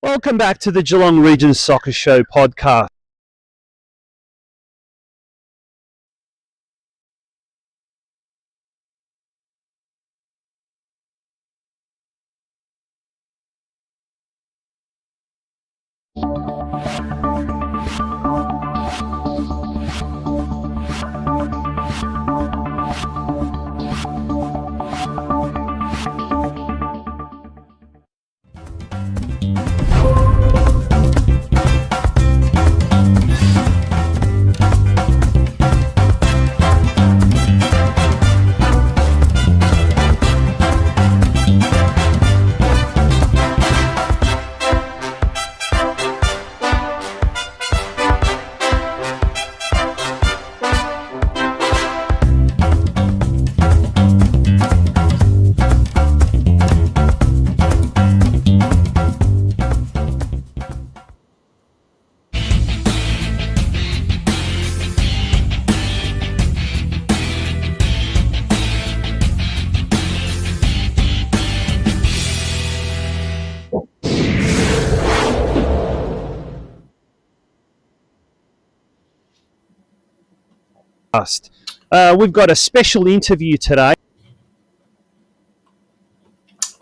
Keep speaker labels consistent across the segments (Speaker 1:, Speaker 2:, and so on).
Speaker 1: Welcome back to the Geelong Region Soccer Show podcast. We've got a special interview today.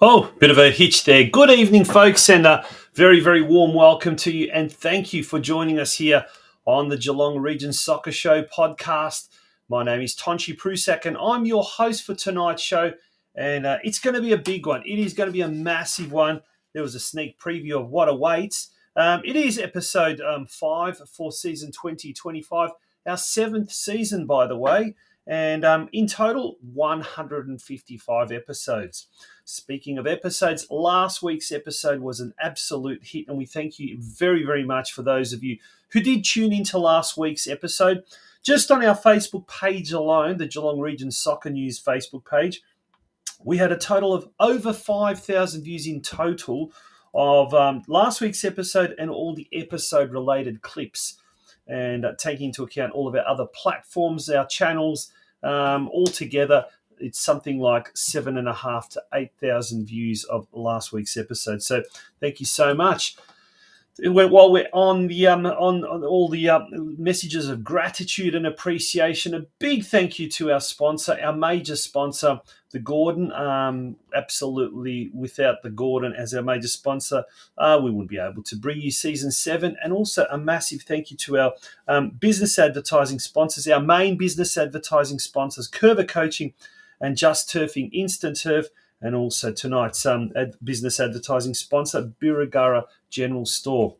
Speaker 1: Oh, bit of a hitch there. Good evening, folks, and a very, very warm welcome to you, and thank you for joining us here on the Geelong Region Soccer Show podcast. My name is Tonchi Prusak, and I'm your host for tonight's show, and it's going to be a big one. It is going to be a massive one. There was a sneak preview of what awaits. It is episode 5 for season 2025. Our 7th season, by the way, and in total, 155 episodes. Speaking of episodes, last week's episode was an absolute hit, and we thank you very, very much for those of you who did tune into last week's episode. Just on our Facebook page alone, the Geelong Region Soccer News Facebook page, we had a total of over 5,000 views in total of last week's episode and all the episode-related clips. And taking into account all of our other platforms, our channels, all together, it's something like 7,500 to 8,000 views of last week's episode. So thank you so much. While we're on the on all the messages of gratitude and appreciation, a big thank you to our sponsor, our major sponsor, the Gordon. Absolutely, without the Gordon as our major sponsor, we wouldn't be able to bring you season 7. And also a massive thank you to our business advertising sponsors, our main business advertising sponsors, Curva Coaching and Just Turfing Instant Turf. And also tonight's business advertising sponsor, Birregurra General Store.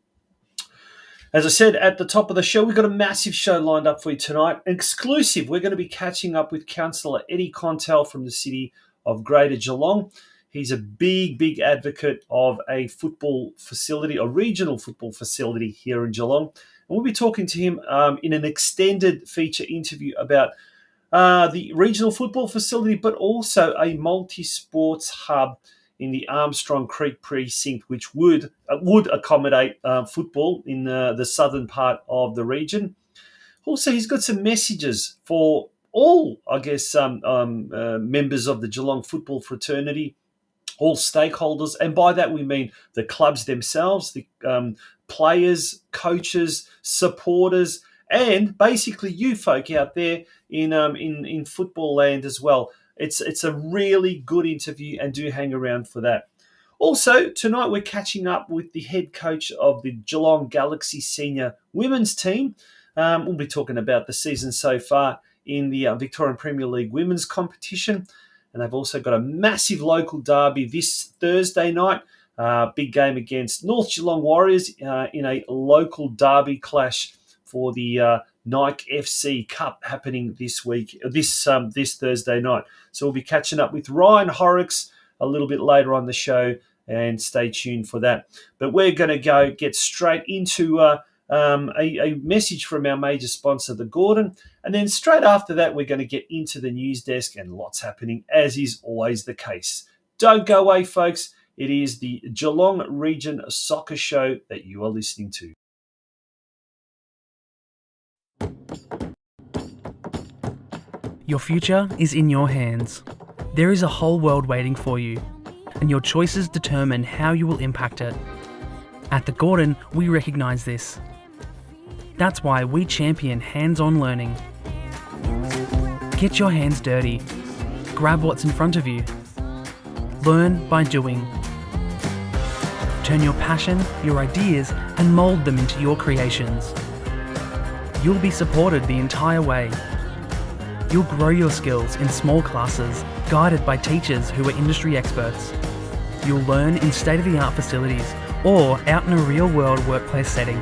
Speaker 1: As I said at the top of the show, we've got a massive show lined up for you tonight. Exclusive, we're going to be catching up with Councillor Eddie Contell from the city of Greater Geelong. He's a big, big advocate of a football facility, a regional football facility here in Geelong. And we'll be talking to him in an extended feature interview about the regional football facility, but also a multi-sports hub in the Armstrong Creek precinct, which would accommodate football in the southern part of the region. Also, he's got some messages for all, I guess, members of the Geelong football fraternity, all stakeholders, and by that we mean the clubs themselves, the players, coaches, supporters, and basically you folk out there in football land as well. It's a really good interview, and do hang around for that. Also, tonight we're catching up with the head coach of the Geelong Galaxy senior women's team. We'll be talking about the season so far in the Victorian Premier League women's competition. And they've also got a massive local derby this Thursday night. Big game against North Geelong Warriors in a local derby clash for the Nike FC Cup happening this week, this Thursday night. So we'll be catching up with Ryan Horrocks a little bit later on the show, and stay tuned for that. But we're going to get straight into a message from our major sponsor, the Gordon, and then straight after that, we're going to get into the news desk and lots happening, as is always the case. Don't go away, folks. It is the Geelong Region Soccer Show that you are listening to.
Speaker 2: Your future is in your hands. There is a whole world waiting for you, and your choices determine how you will impact it. At the Gordon, we recognise this. That's why we champion hands-on learning. Get your hands dirty. Grab what's in front of you. Learn by doing. Turn your passion, your ideas, and mould them into your creations. You'll be supported the entire way. You'll grow your skills in small classes, guided by teachers who are industry experts. You'll learn in state-of-the-art facilities or out in a real-world workplace setting.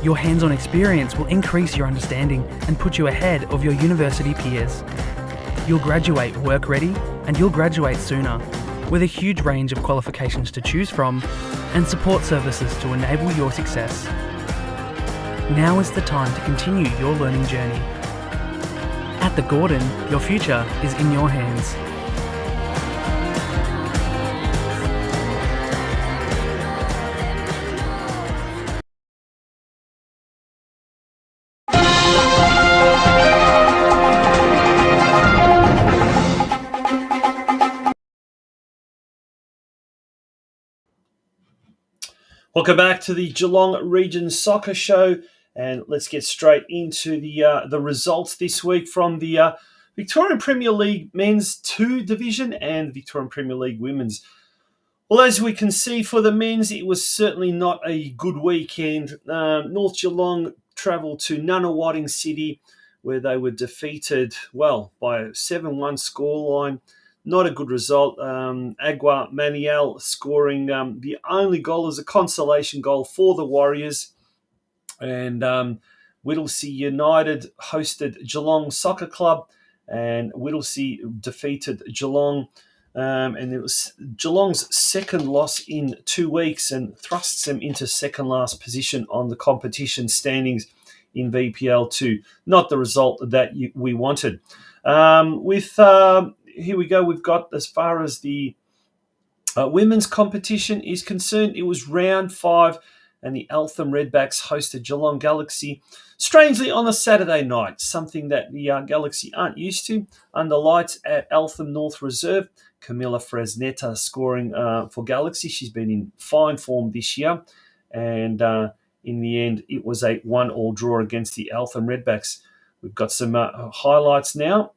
Speaker 2: Your hands-on experience will increase your understanding and put you ahead of your university peers. You'll graduate work-ready and you'll graduate sooner, with a huge range of qualifications to choose from and support services to enable your success. Now is the time to continue your learning journey. At the Gordon, your future is in your hands.
Speaker 1: Welcome back to the Geelong Region Soccer Show, and let's get straight into the results this week from the Victorian Premier League Men's 2 Division and the Victorian Premier League Women's. Well, as we can see for the men's, it was certainly not a good weekend. North Geelong travelled to Nunawading City, where they were defeated, well, by a 7-1 scoreline. Not a good result. Agua Maniel scoring the only goal as a consolation goal for the Warriors. And Whittlesea United hosted Geelong Soccer Club, and Whittlesea defeated Geelong. And it was Geelong's second loss in 2 weeks and thrusts them into second last position on the competition standings in VPL 2. Not the result that we wanted. Here we go. We've got, as far as the women's competition is concerned, it was round 5 and the Eltham Redbacks hosted Geelong Galaxy, strangely on a Saturday night, something that the Galaxy aren't used to. Under lights at Eltham North Reserve, Camilla Fresneta scoring for Galaxy. She's been in fine form this year. And in the end, it was a 1-1 draw against the Eltham Redbacks. We've got some highlights now.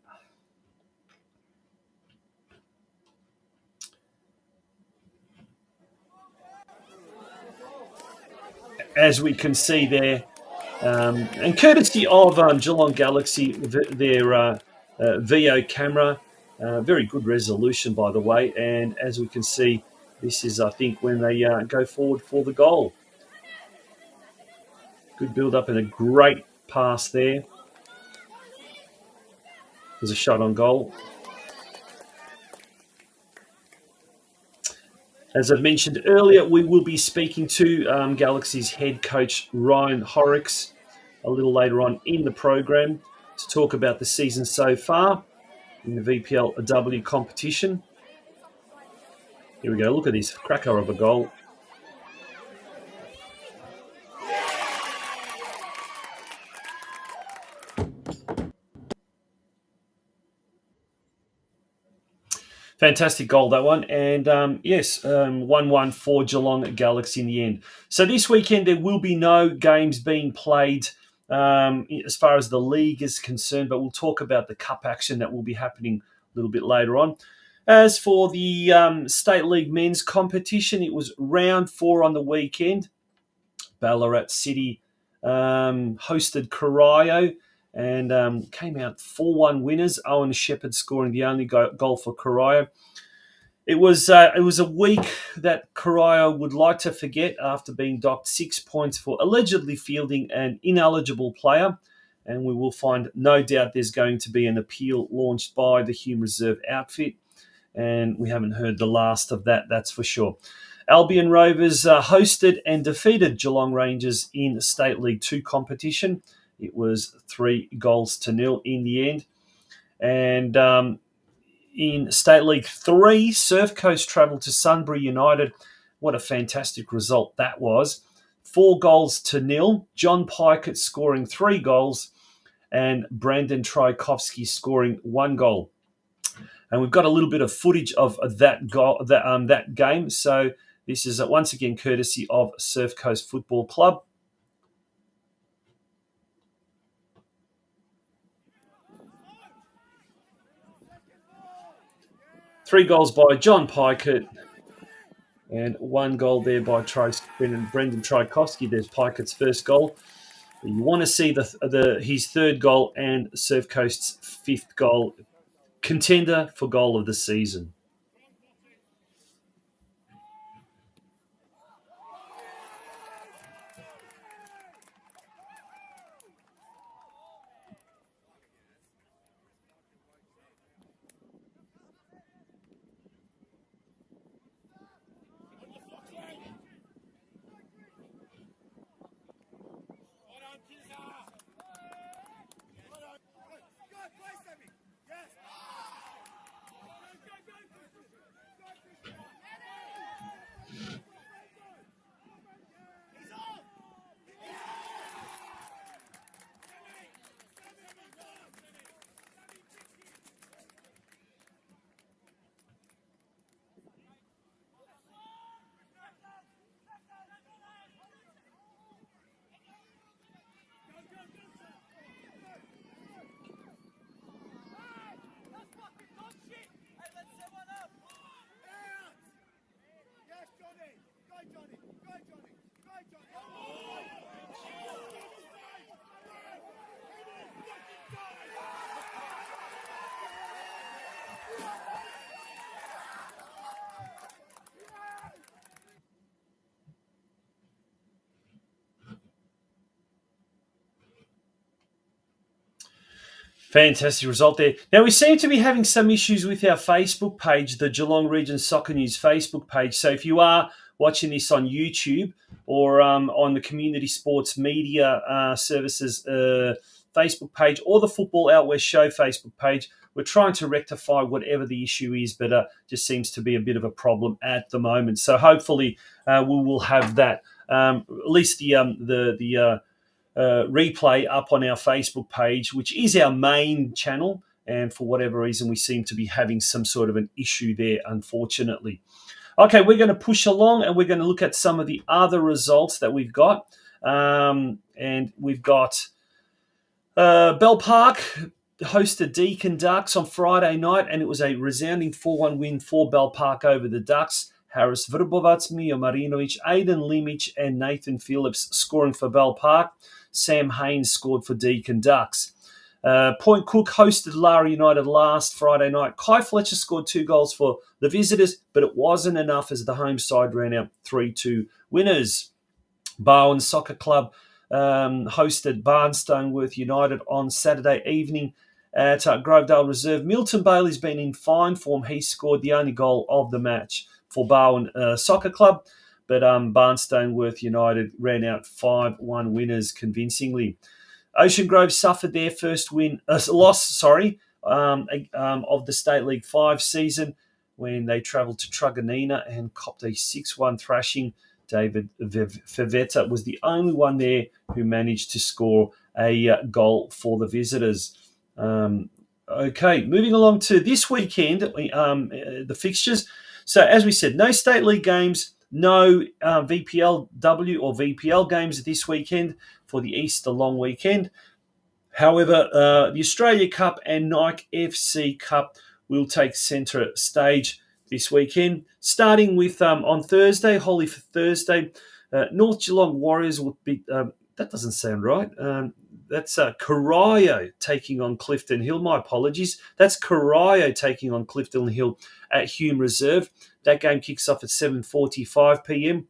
Speaker 1: As we can see there, and courtesy of Geelong Galaxy, their VO camera, very good resolution, by the way. And as we can see, this is, I think, when they go forward for the goal. Good build-up and a great pass there. There's a shot on goal. As I've mentioned earlier, we will be speaking to Galaxy's head coach, Ryan Horrocks, a little later on in the program to talk about the season so far in the VPLW competition. Here we go. Look at this cracker of a goal. Fantastic goal, that one. And yes, 1-1 for Geelong Galaxy in the end. So this weekend, there will be no games being played as far as the league is concerned, but we'll talk about the cup action that will be happening a little bit later on. As for the State League men's competition, it was round 4 on the weekend. Ballarat City hosted Corio and came out 4-1 winners. Owen Shepherd scoring the only goal for Corio. It was a week that Corio would like to forget after being docked 6 points for allegedly fielding an ineligible player. And we will find, no doubt, there's going to be an appeal launched by the Hume Reserve outfit. And we haven't heard the last of that, that's for sure. Albion Rovers hosted and defeated Geelong Rangers in State League 2 competition. It was 3-0 in the end. And in State League 3, Surf Coast travelled to Sunbury United. What a fantastic result that was. 4-0. John Pikett scoring 3 goals and Brandon Trykovsky scoring 1 goal. And we've got a little bit of footage of that goal, that game. So This is once again courtesy of Surf Coast Football Club. Three goals by John Pikett and one goal there by Brendan Tchaikovsky. There's Pikett's first goal. You want to see his third goal and Surf Coast's fifth goal. Contender for goal of the season. Fantastic result there. Now, we seem to be having some issues with our Facebook page, the Geelong Region Soccer News Facebook page. So if you are watching this on YouTube or on the Community Sports Media Services Facebook page or the Football Out West Show Facebook page, we're trying to rectify whatever the issue is, but just seems to be a bit of a problem at the moment. So hopefully we will have that, at least the replay up on our Facebook page, which is our main channel. And for whatever reason, we seem to be having some sort of an issue there, unfortunately. Okay, we're going to push along and we're going to look at some of the other results that we've got. And we've got Bell Park hosted Deakin Ducks on Friday night, and it was a resounding 4-1 win for Bell Park over the Ducks. Harris Vrbovac, Mio Marinovic, Aidan Limic, and Nathan Phillips scoring for Bell Park. Sam Haynes scored for Deakin Ducks. Point Cook hosted Lara United last Friday night. Kai Fletcher scored 2 goals for the visitors, but it wasn't enough as the home side ran out 3-2 winners. Barwon Soccer Club hosted Barnstoneworth United on Saturday evening at Grovedale Reserve. Milton Bailey's been in fine form. He scored the only goal of the match for Barwon Soccer Club, but Barnstoneworth United ran out 5-1 winners convincingly. Ocean Grove suffered their first loss of the State League 5 season when they travelled to Truganina and copped a 6-1 thrashing. David Favetta was the only one there who managed to score a goal for the visitors. Okay, moving along to this weekend, the fixtures. So as we said, no State League games, no VPLW or VPL games this weekend for the Easter long weekend. However, the Australia Cup and Nike FC Cup will take centre stage this weekend. Starting with on Thursday, Holy for Thursday, North Geelong Warriors will be... that doesn't sound right. That's Corio taking on Clifton Hill. My apologies. That's Corio taking on Clifton Hill at Hume Reserve. That game kicks off at 7:45pm.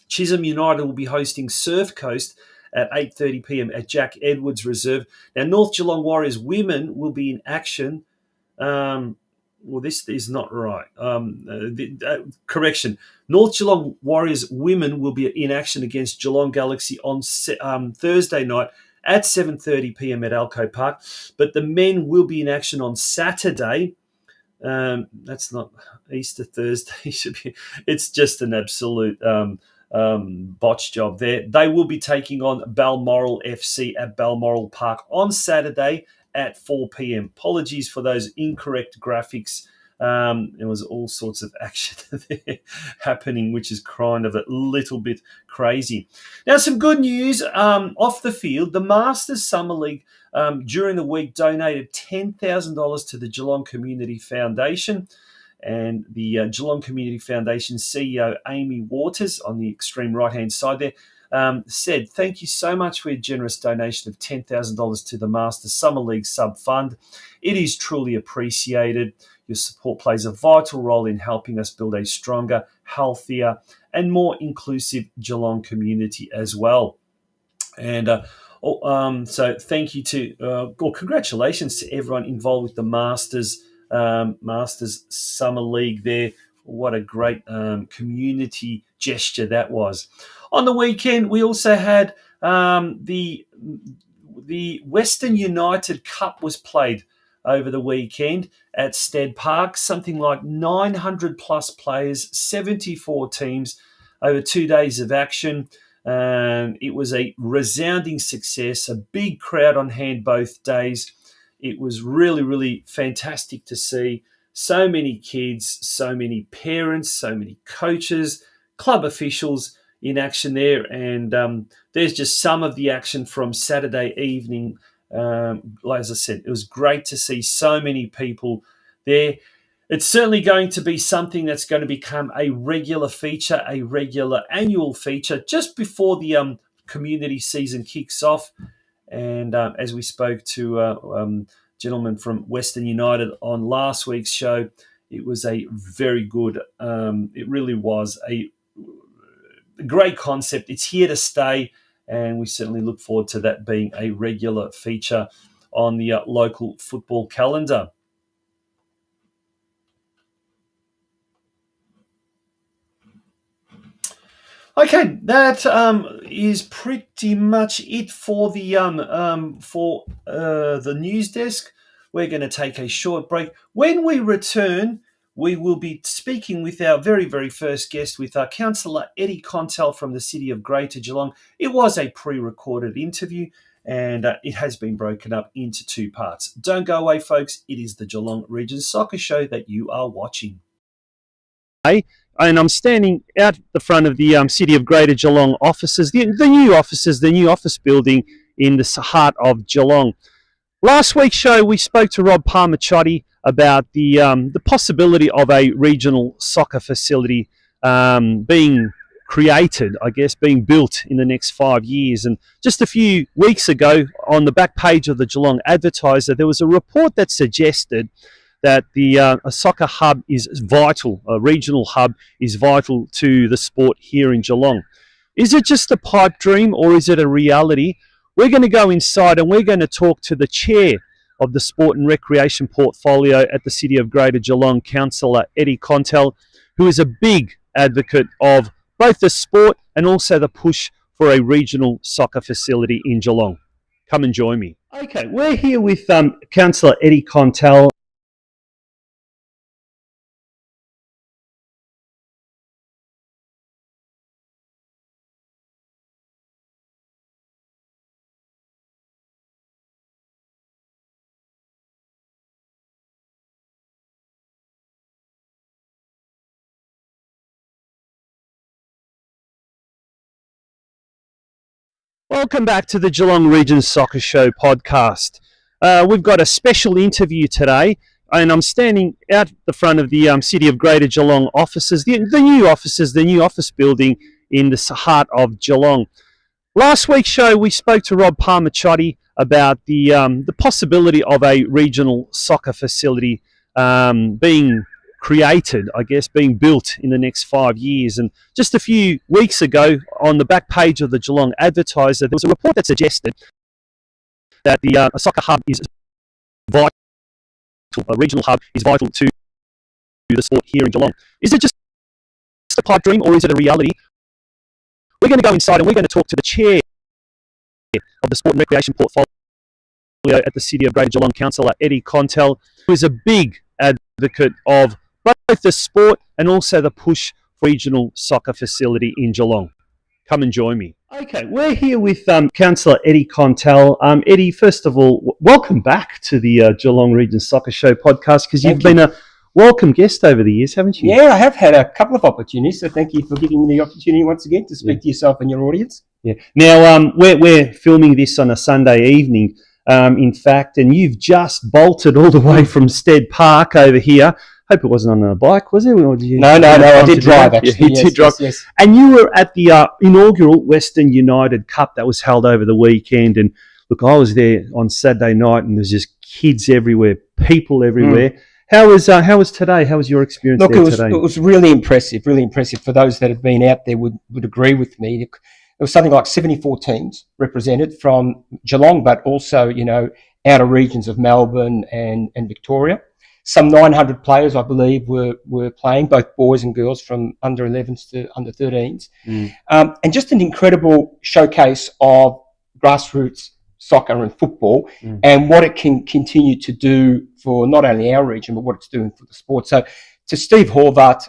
Speaker 1: Chisholm United will be hosting Surf Coast at 8:30pm at Jack Edwards Reserve. Now, North Geelong Warriors women will be in action. Well, this is not right. Correction. North Geelong Warriors women will be in action against Geelong Galaxy on Thursday night at 7:30pm at Alco Park. But the men will be in action on Saturday. That's not Easter Thursday. It's just an absolute botch job there. They will be taking on Balmoral FC at Balmoral Park on Saturday at 4pm. Apologies for those incorrect graphics There was all sorts of action there happening, which is kind of a little bit crazy. Now, some good news off the field. The Masters Summer League during the week donated $10,000 to the Geelong Community Foundation. And the Geelong Community Foundation CEO, Amy Waters, on the extreme right-hand side there, said, "Thank you so much for your generous donation of $10,000 to the Masters Summer League sub-fund. It is truly appreciated. Your support plays a vital role in helping us build a stronger, healthier, and more inclusive Geelong community as well." And so thank you to, or congratulations to everyone involved with the Masters Summer League there. What a great community gesture that was. On the weekend, we also had the Western United Cup was played over the weekend at Stead Park. Something like 900 plus players, 74 teams over 2 days of action. It was a resounding success, a big crowd on hand both days. It was really, really fantastic to see so many kids, so many parents, so many coaches, club officials in action there. And there's just some of the action from Saturday evening. As I said, it was great to see so many people there. It's certainly going to be something that's going to become a regular feature, a regular annual feature just before the community season kicks off. And as we spoke to gentleman from Western United on last week's show, it was a very good, it really was a great concept. It's here to stay, and we certainly look forward to that being a regular feature on the local football calendar. Okay, that is pretty much it for the news desk. We're going to take a short break. When we return, we will be speaking with our very, very first guest, with Councillor Eddie Contel from the City of Greater Geelong. It was a pre-recorded interview, and it has been broken up into two parts. Don't go away, folks. It is the Geelong Region Soccer Show that you are watching. And I'm standing out the front of the City of Greater Geelong offices, the new offices, the new office building in the heart of Geelong. Last week's show, we spoke to Rob Palmaciotti about the possibility of a regional soccer facility being created, I guess, being built in the next 5 years. And just a few weeks ago, on the back page of the Geelong Advertiser, there was a report that suggested that a soccer hub is vital, a regional hub is vital to the sport here in Geelong. Is it just a pipe dream, or is it a reality? We're going to go inside and we're going to talk to the chair of the Sport and Recreation Portfolio at the City of Greater Geelong, Councillor Eddie Contel, who is a big advocate of both the sport and also the push for a regional soccer facility in Geelong. Come and join me. Okay, we're here with Councillor Eddie Contel. Welcome back to the Geelong Region Soccer Show podcast. We've got a special interview today, and I'm standing out the front of the City of Greater Geelong offices, the new offices, the new office building in the heart of Geelong. Last week's show, we spoke to Rob Palmaciotti about the possibility of a regional soccer facility being created, I guess, being built in the next 5 years. And just a few weeks ago, on the back page of the Geelong Advertiser, there was a report that suggested that a soccer hub is vital, a regional hub is vital to the sport here in Geelong. Is it just a pipe dream, or is it a reality? We're going to go inside and we're going to talk to the chair of the Sport and Recreation Portfolio at the City of Greater Geelong, Councillor Eddie Contel, who is a big advocate of both the sport and also the push for regional soccer facility in Geelong. Come and join me. Okay, we're here with Councillor Eddie Contel. Eddie, first of all, welcome back to the Geelong Region Soccer Show podcast, because you've been welcome guest over the years, haven't you?
Speaker 3: Yeah, I have had a couple of opportunities, so thank you for giving me the opportunity once again to speak to yourself and your audience.
Speaker 1: Yeah. Now, we're filming this on a Sunday evening, in fact, and you've just bolted all the way from Stead Park over here. Hope it wasn't on a bike, was it? Or did you
Speaker 3: No, I did drive, actually.
Speaker 1: Yeah, you did drive.
Speaker 3: Yes.
Speaker 1: And you were at the inaugural Western United Cup that was held over the weekend. And look, I was there on Saturday night, and there's just kids everywhere, people everywhere. How was today? How was your experience there today?
Speaker 3: It was really impressive, really impressive. For those that have been out there would agree with me. There was something like 74 teams represented from Geelong, but also, outer regions of Melbourne and Victoria. Some 900 players, I believe, were playing, both boys and girls, from under 11s to under 13s. And just an incredible showcase of grassroots soccer and football and what it can continue to do for not only our region, but what it's doing for the sport. So to Steve Horvath,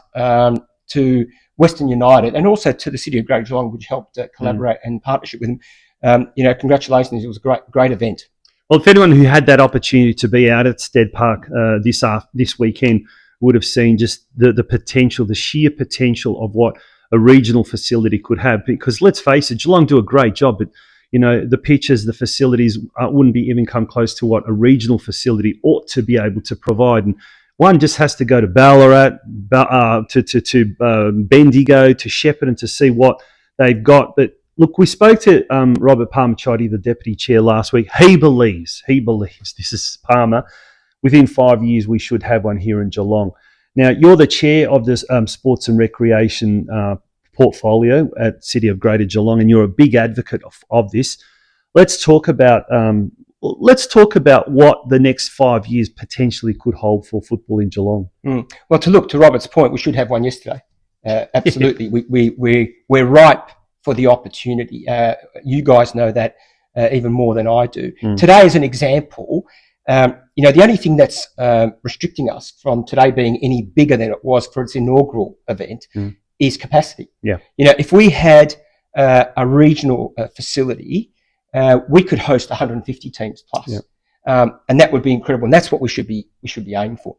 Speaker 3: to Western United, and also to the City of Greater Geelong, which helped collaborate and partnership with them, congratulations. It was a great event.
Speaker 1: Well, if anyone who had that opportunity to be out at Stead Park this weekend would have seen just the potential, the sheer potential of what a regional facility could have. Because let's face it, Geelong do a great job, but the pitches, the facilities wouldn't be even come close to what a regional facility ought to be able to provide. And one just has to go to Ballarat, to Bendigo, to Shepparton to see what they've got. But look, we spoke to Robert Palmer-Chotty, the Deputy Chair, last week. He believes, this is Palmer, within 5 years we should have one here in Geelong. Now, you're the Chair of the Sports and Recreation portfolio at City of Greater Geelong, and you're a big advocate of this. Let's talk about what the next 5 years potentially could hold for football in Geelong.
Speaker 3: Well, to Robert's point, we should have one yesterday. Absolutely, we're ripe for the opportunity. You guys know that even more than I do. Today is an example. The only thing that's restricting us from today being any bigger than it was for its inaugural event is capacity.
Speaker 1: Yeah.
Speaker 3: If we had a regional facility, we could host 150 teams plus, and that would be incredible. And that's what we should be aiming for.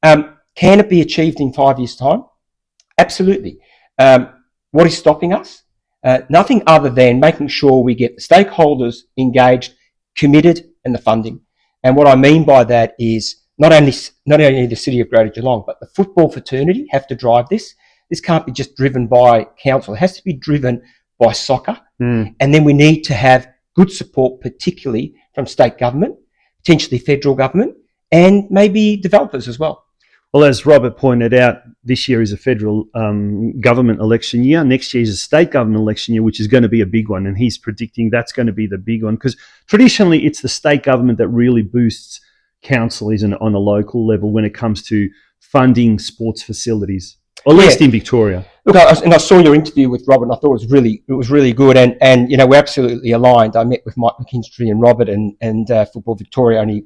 Speaker 3: Can it be achieved in 5 years' time? Absolutely. What is stopping us? Nothing other than making sure we get the stakeholders engaged, committed, and the funding. And what I mean by that is not only the City of Greater Geelong, but the football fraternity have to drive this. This can't be just driven by council. It has to be driven by soccer. And then we need to have good support, particularly from state government, potentially federal government, and maybe developers as well.
Speaker 1: Well, as Robert pointed out, this year is a federal government election year. Next year is a state government election year, which is going to be a big one. And he's predicting that's going to be the big one because traditionally it's the state government that really boosts councils on a local level when it comes to funding sports facilities. Or at least in Victoria.
Speaker 3: Look, I saw your interview with Robert, and I thought it was really good. And we're absolutely aligned. I met with Mike McKinstry and Robert and Football Victoria only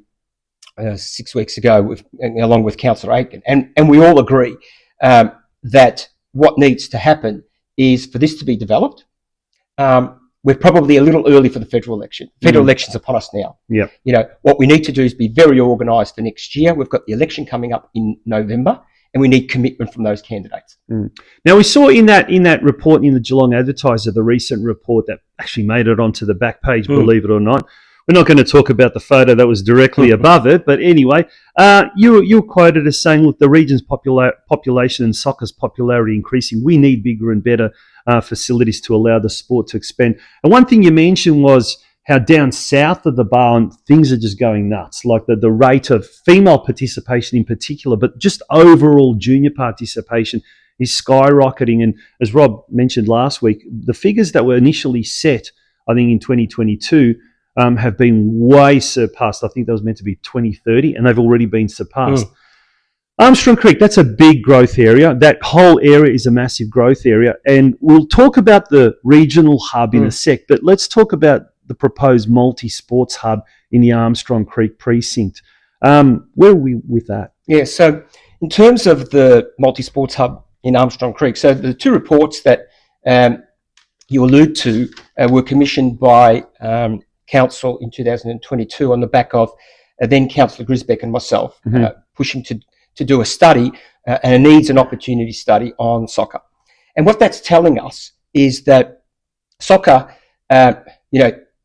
Speaker 3: 6 weeks ago, along with Councillor Aiken, and we all agree that what needs to happen is for this to be developed. We're probably a little early for the federal election. Federal election's upon us now.
Speaker 1: Yeah.
Speaker 3: What we need to do is be very organised for next year. We've got the election coming up in November. And we need commitment from those candidates.
Speaker 1: Now, we saw in that report in the Geelong Advertiser, the recent report that actually made it onto the back page, believe it or not. We're not going to talk about the photo that was directly above it, but anyway, you were quoted as saying, look, the region's population and soccer's popularity increasing. We need bigger and better facilities to allow the sport to expand. And one thing you mentioned was how down south of the bar things are just going nuts, like the rate of female participation in particular, but just overall junior participation is skyrocketing. And as Rob mentioned last week, the figures that were initially set, I think in 2022, have been way surpassed. I think that was meant to be 2030, and they've already been surpassed. Armstrong Creek, that's a big growth area. That whole area is a massive growth area. And we'll talk about the regional hub in a sec, but let's talk about the proposed multi-sports hub in the Armstrong Creek precinct. Where are we with that?
Speaker 3: Yeah, so in terms of the multi-sports hub in Armstrong Creek, so the two reports that you allude to were commissioned by Council in 2022 on the back of then Councillor Grisbeck and myself pushing to to do a study and a needs and opportunity study on soccer. And what that's telling us is that soccer,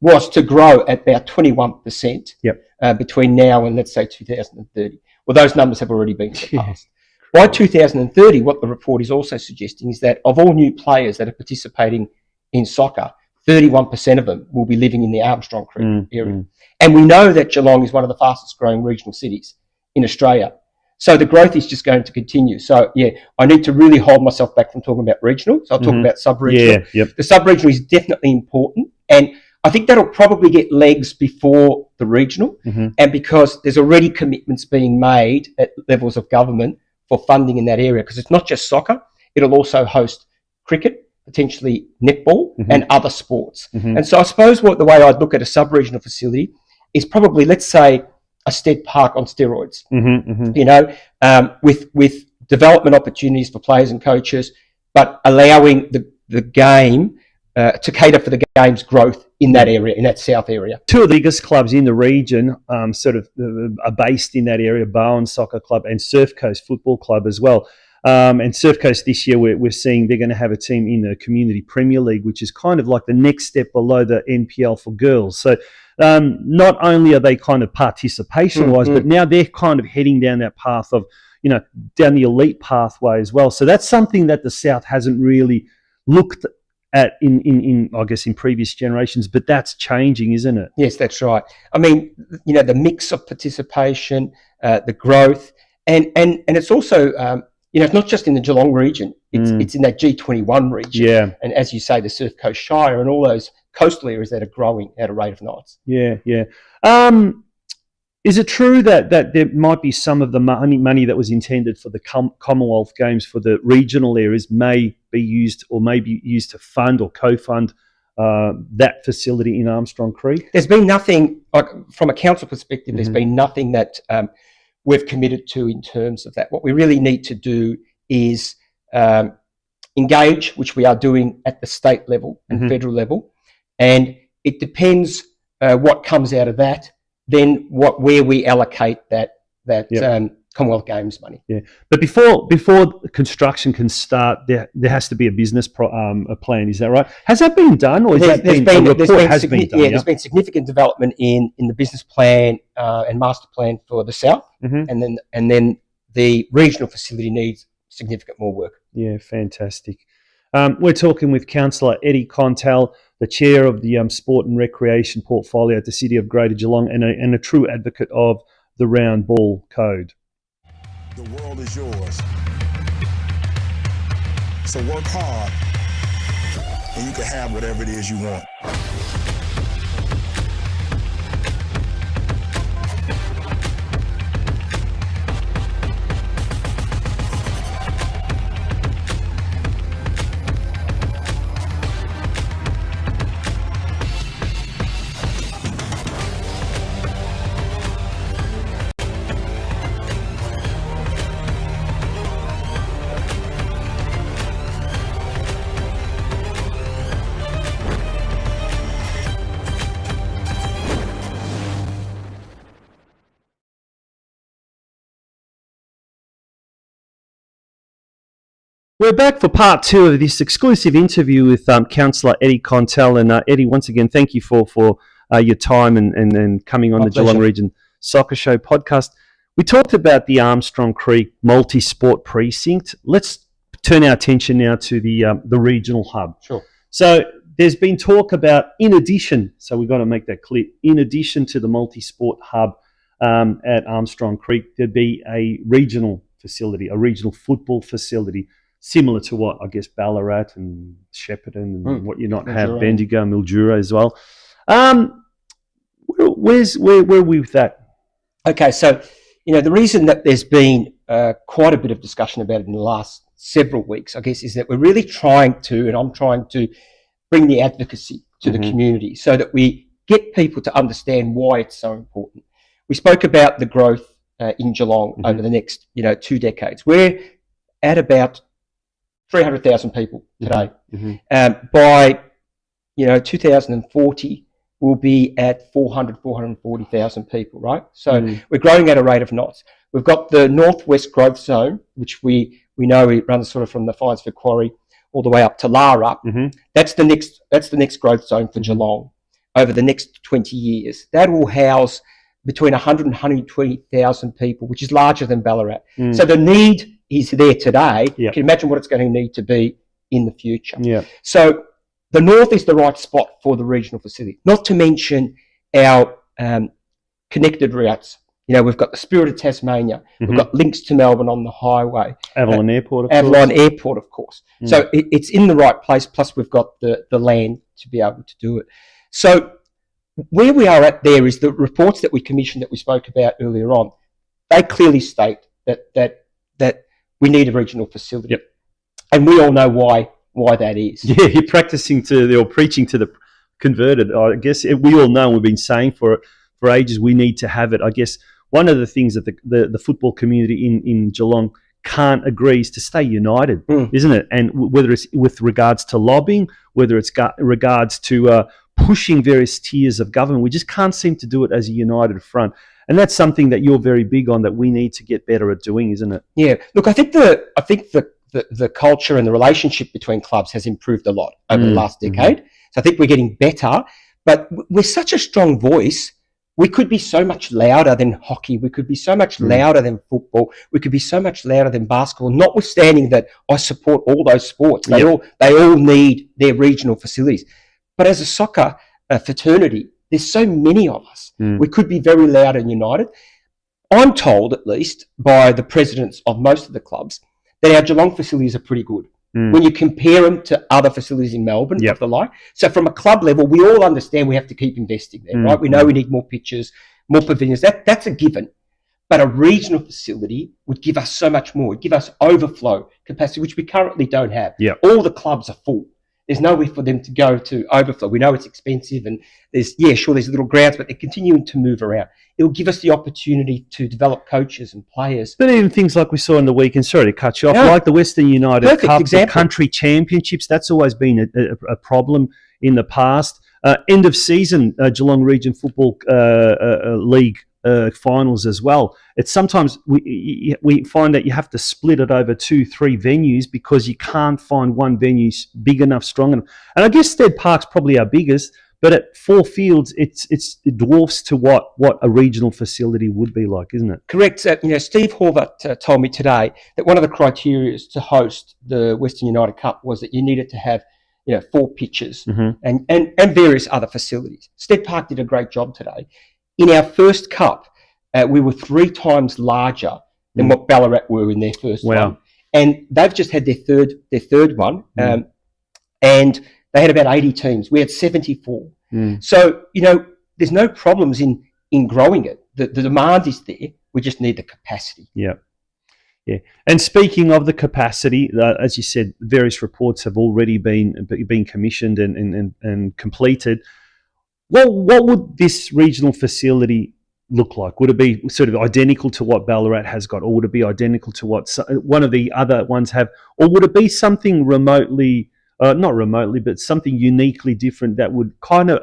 Speaker 3: was to grow at about 21% between now and, let's say, 2030. Well, those numbers have already been surpassed. By 2030, what the report is also suggesting is that of all new players that are participating in soccer, 31% of them will be living in the Armstrong Creek area. And we know that Geelong is one of the fastest growing regional cities in Australia. So the growth is just going to continue. So, I need to really hold myself back from talking about regional. So I'll talk about sub-regional. The sub-regional is definitely important. And I think that'll probably get legs before the regional. And because there's already commitments being made at levels of government for funding in that area, because it's not just soccer, it'll also host cricket, potentially netball and other sports. And so I suppose the way I'd look at a sub-regional facility is probably, let's say, a Stead Park on steroids, with development opportunities for players and coaches, but allowing the game to cater for the game's growth in that area, in that south area.
Speaker 1: Two of the biggest clubs in the region are based in that area, Bowen Soccer Club and Surf Coast Football Club as well. And Surf Coast this year, we're seeing they're going to have a team in the Community Premier League, which is kind of like the next step below the NPL for girls. So not only are they kind of participation-wise, but now they're kind of heading down that path of, down the elite pathway as well. So that's something that the South hasn't really looked at in I guess in previous generations, but that's changing, isn't it?
Speaker 3: Yes, that's right. I mean, the mix of participation, the growth, and it's also it's not just in the Geelong region; it's in that G21 region. Yeah. And as you say, the Surf Coast Shire and all those coastal areas that are growing at a rate of knots.
Speaker 1: Yeah. Is it true that there might be some of the money that was intended for the Commonwealth Games for the regional areas may be used to fund or co-fund that facility in Armstrong Creek?
Speaker 3: There's been nothing, like from a council perspective, there's been nothing that we've committed to in terms of that. What we really need to do is engage, which we are doing at the state level and federal level, and it depends what comes out of that. Then where we allocate that Commonwealth Games money. Yeah,
Speaker 1: but before construction can start, there has to be a business a plan. Is that right? Has that been done, or there's
Speaker 3: been significant development in the business plan and master plan for the South, and then the regional facility needs significant more work.
Speaker 1: Yeah, fantastic. We're talking with Councillor Eddie Contell, the chair of the Sport and Recreation portfolio at the City of Greater Geelong, and a true advocate of the Round Ball Code.
Speaker 4: The world is yours. So work hard, and you can have whatever it is you want.
Speaker 1: We're back for part two of this exclusive interview with Councillor Eddie Contell. And Eddie, once again, thank you for your time and coming on the Geelong Region Soccer Show podcast. We talked about the Armstrong Creek multi-sport precinct. Let's turn our attention now to the regional hub.
Speaker 3: Sure.
Speaker 1: So there's been talk about, in addition, so we've got to make that clear, in addition to the multi-sport hub at Armstrong Creek, there'd be a regional facility, a regional football facility, similar to what, I guess, Ballarat and Shepparton and what you not have, Bendigo, Mildura as well. Where are we with that?
Speaker 3: Okay, so, the reason that there's been quite a bit of discussion about it in the last several weeks, I guess, is that we're really trying to, and I'm trying to, bring the advocacy to the community so that we get people to understand why it's so important. We spoke about the growth in Geelong over the next, 2 decades. We're at about 300,000 people today. By 2040, we'll be at 440,000 people, right? So we're growing at a rate of knots. We've got the Northwest Growth Zone, which we know it runs sort of from the Fines for Quarry all the way up to Lara.
Speaker 1: Mm-hmm.
Speaker 3: That's the next growth zone for Geelong over the next 20 years. That will house between 100 and 120,000 people, which is larger than Ballarat. So the need is there today. You can imagine what it's going to need to be in the future. So the north is the right spot for the regional facility, not to mention our connected routes. You know, we've got the Spirit of Tasmania. We've got links to Melbourne on the highway.
Speaker 1: Avalon Airport, of
Speaker 3: course. So it's in the right place, plus we've got the land to be able to do it. So where we are at there is the reports that we commissioned that we spoke about earlier on. They clearly state that we need a regional facility. And we all know why that is.
Speaker 1: Yeah, you're preaching to the converted. I guess we all know, we've been saying for ages, we need to have it. I guess one of the things that the football community in Geelong can't agree is to stay united, isn't it? And whether it's with regards to lobbying, whether it's regards to pushing various tiers of government, we just can't seem to do it as a united front. And that's something that you're very big on, that we need to get better at doing, isn't it?
Speaker 3: Yeah. Look, I think the culture and the relationship between clubs has improved a lot over the last decade. So I think we're getting better, but we're such a strong voice. We could be so much louder than hockey. We could be so much louder than football. We could be so much louder than basketball, notwithstanding that I support all those sports. They all need their regional facilities. But as a soccer fraternity, there's so many of us. We could be very loud and united. I'm told, at least, by the presidents of most of the clubs, that our Geelong facilities are pretty good. When you compare them to other facilities in Melbourne, of the like. So from a club level, we all understand we have to keep investing there, right? We know we need more pitches, more pavilions. That's a given. But a regional facility would give us so much more. It'd give us overflow capacity, which we currently don't have. All the clubs are full. There's no way for them to go to overflow. We know it's expensive, and there's little grounds, but they're continuing to move around. It'll give us the opportunity to develop coaches and players.
Speaker 1: But even things like we saw in the weekend, sorry to cut you off, like the Western United Cup, the country championships, that's always been a problem in the past. End of season, Geelong Region Football League finals as well. It's sometimes we find that you have to split it over 2-3 venues because you can't find one venue big enough, strong enough. And I guess Stead Park's probably our biggest, but at 4 fields, it dwarfs to what a regional facility would be like, isn't it?
Speaker 3: Correct. Steve Horvath told me today that one of the criteria to host the Western United Cup was that you needed to have 4 pitches and various other facilities. Stead Park did a great job today. In our first cup, we were 3 times larger than what Ballarat were in their first one. And they've just had their third one, and they had about 80 teams. We had 74. So, there's no problems in growing it. The demand is there. We just need the capacity.
Speaker 1: Yeah. And speaking of the capacity, as you said, various reports have already been commissioned and completed. What would this regional facility look like? Would it be sort of identical to what Ballarat has got, or would it be identical to what one of the other ones have, or would it be something remotely, not remotely, but something uniquely different that would kind of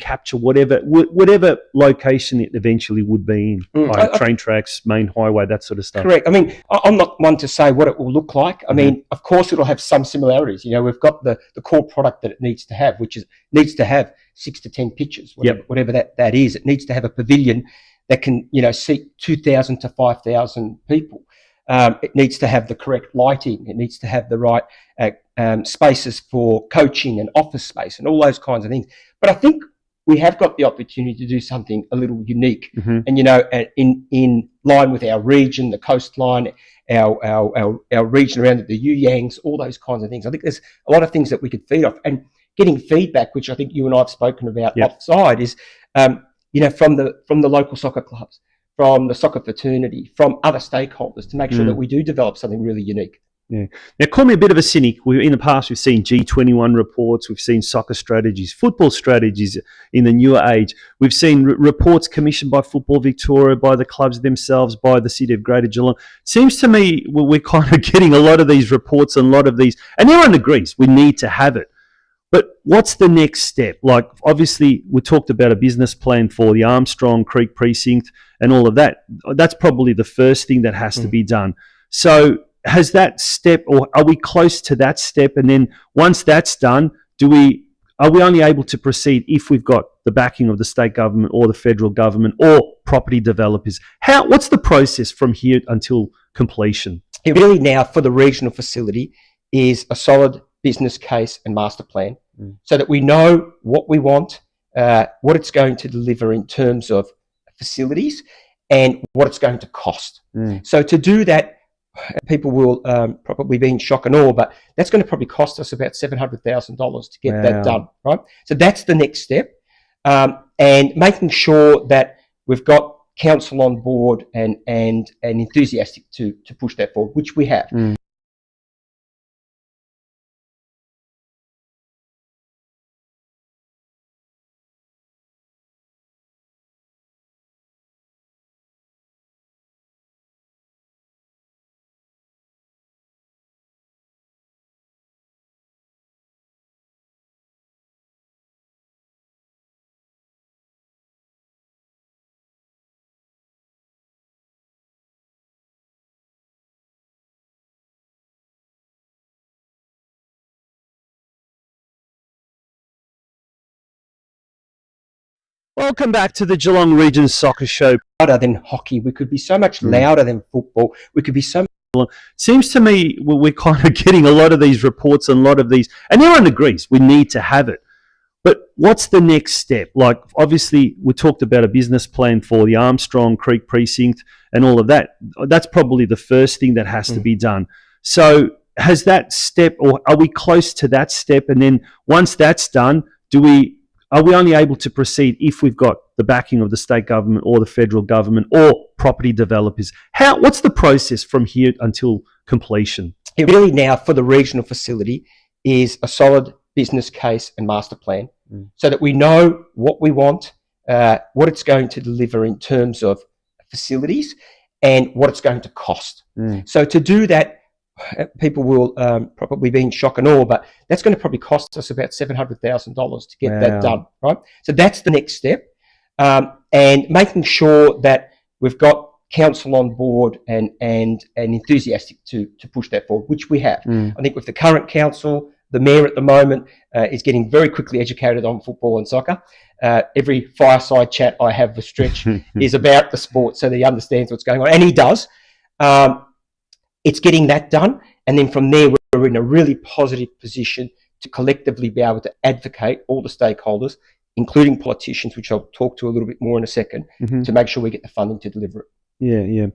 Speaker 1: capture whatever location it eventually would be in, like train tracks, main highway, that sort of stuff?
Speaker 3: Correct. I mean, I'm not one to say what it will look like. I mean, of course, it'll have some similarities. We've got the core product that it needs to have, which needs to have 6 to 10 pitches, whatever that is. It needs to have a pavilion that can, seat 2,000 to 5,000 people. It needs to have the correct lighting. It needs to have the right spaces for coaching and office space and all those kinds of things. But I think we have got the opportunity to do something a little unique, and in line with our region, the coastline, our region around the Yuyangs, all those kinds of things. I think there's a lot of things that we could feed off, and getting feedback, which I think you and I have spoken about offside, is from the local soccer clubs, from the soccer fraternity, from other stakeholders, to make sure that we do develop something really unique.
Speaker 1: Yeah. Now, call me a bit of a cynic. In the past, we've seen G21 reports, we've seen soccer strategies, football strategies in the newer age. We've seen reports commissioned by Football Victoria, by the clubs themselves, by the City of Greater Geelong. Seems to me we're kind of getting a lot of these reports and a lot of these, and everyone agrees we need to have it. But what's the next step? Like, obviously, we talked about a business plan for the Armstrong Creek precinct and all of that. That's probably the first thing that has to be done. So has that step, or are we close to that step? And then once that's done, are we only able to proceed if we've got the backing of the state government or the federal government or property developers? What's the process from here until completion?
Speaker 3: It really now for the regional facility is a solid business case and master plan so that we know what we want, what it's going to deliver in terms of facilities and what it's going to cost. So to do that, people will probably be in shock and awe, but that's going to probably cost us about $700,000 to get that done, right? So that's the next step. And making sure that we've got council on board and enthusiastic to push that forward, which we have.
Speaker 1: Welcome back to the Geelong Region Soccer Show.
Speaker 3: Louder than hockey. We could be so much louder than football. We could be so
Speaker 1: Seems to me we're kind of getting a lot of these reports and a lot of these, and everyone agrees we need to have it. But what's the next step? Like, obviously, we talked about a business plan for the Armstrong Creek precinct and all of that. That's probably the first thing that has to be done. So has that step, or are we close to that step? And then once that's done, are we only able to proceed if we've got the backing of the state government or the federal government or property developers? What's the process from here until completion?
Speaker 3: It really now for the regional facility is a solid business case and master plan so that we know what we want, what it's going to deliver in terms of facilities and what it's going to cost. So to do that, people will probably be in shock and awe, but that's going to probably cost us about $700,000 to get that done, right? So that's the next step. And making sure that we've got council on board and enthusiastic to push that forward, which we have. I think with the current council, the mayor at the moment is getting very quickly educated on football and soccer. Every fireside chat I have with Stretch is about the sport, so that he understands what's going on, and he does. It's getting that done, and then from there we're in a really positive position to collectively be able to advocate all the stakeholders, including politicians, which I'll talk to a little bit more in a second, to make sure we get the funding to deliver it.
Speaker 1: Yeah.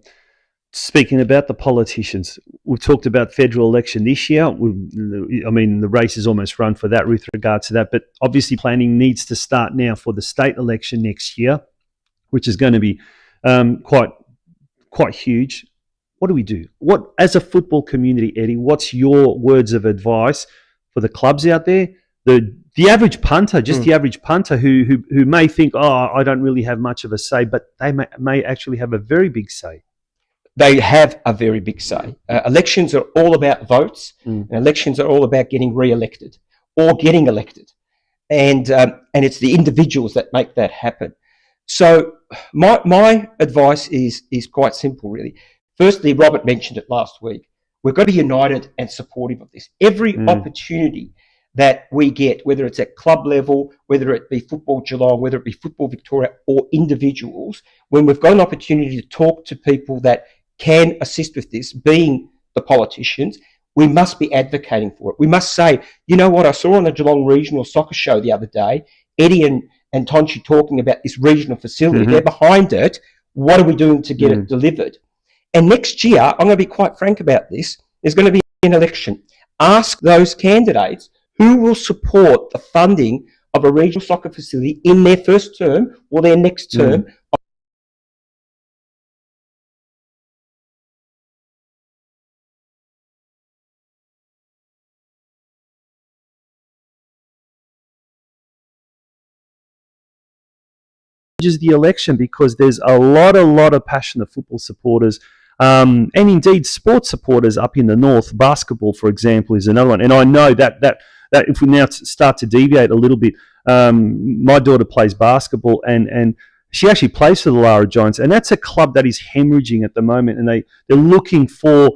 Speaker 1: Speaking about the politicians, we've talked about federal election this year. The race is almost run for that with regard to that, but obviously planning needs to start now for the state election next year, which is going to be quite huge. What do we do? What, as a football community, Eddie, what's your words of advice for the clubs out there? The average punter, the average punter who may think, I don't really have much of a say, but they may actually have a very big say.
Speaker 3: They have a very big say. Elections are all about votes, and elections are all about getting re-elected or getting elected. And it's the individuals that make that happen. So my advice is quite simple, really. Firstly, Robert mentioned it last week. We've got to be united and supportive of this. Every opportunity that we get, whether it's at club level, whether it be Football Geelong, whether it be Football Victoria or individuals, when we've got an opportunity to talk to people that can assist with this, being the politicians, we must be advocating for it. We must say, you know what, I saw on the Geelong Regional Soccer Show the other day, Eddie and Tonchi talking about this regional facility. They're behind it. What are we doing to get it delivered? And next year, I'm going to be quite frank about this, there's going to be an election. Ask those candidates who will support the funding of a regional soccer facility in their first term or their next term.
Speaker 1: The election, because there's a lot of passionate football supporters and indeed sports supporters up in the north. Basketball, for example, is another one, and I know that that if we now start to deviate a little bit, my daughter plays basketball and she actually plays for the Lara Giants, and that's a club that is hemorrhaging at the moment, and they're looking for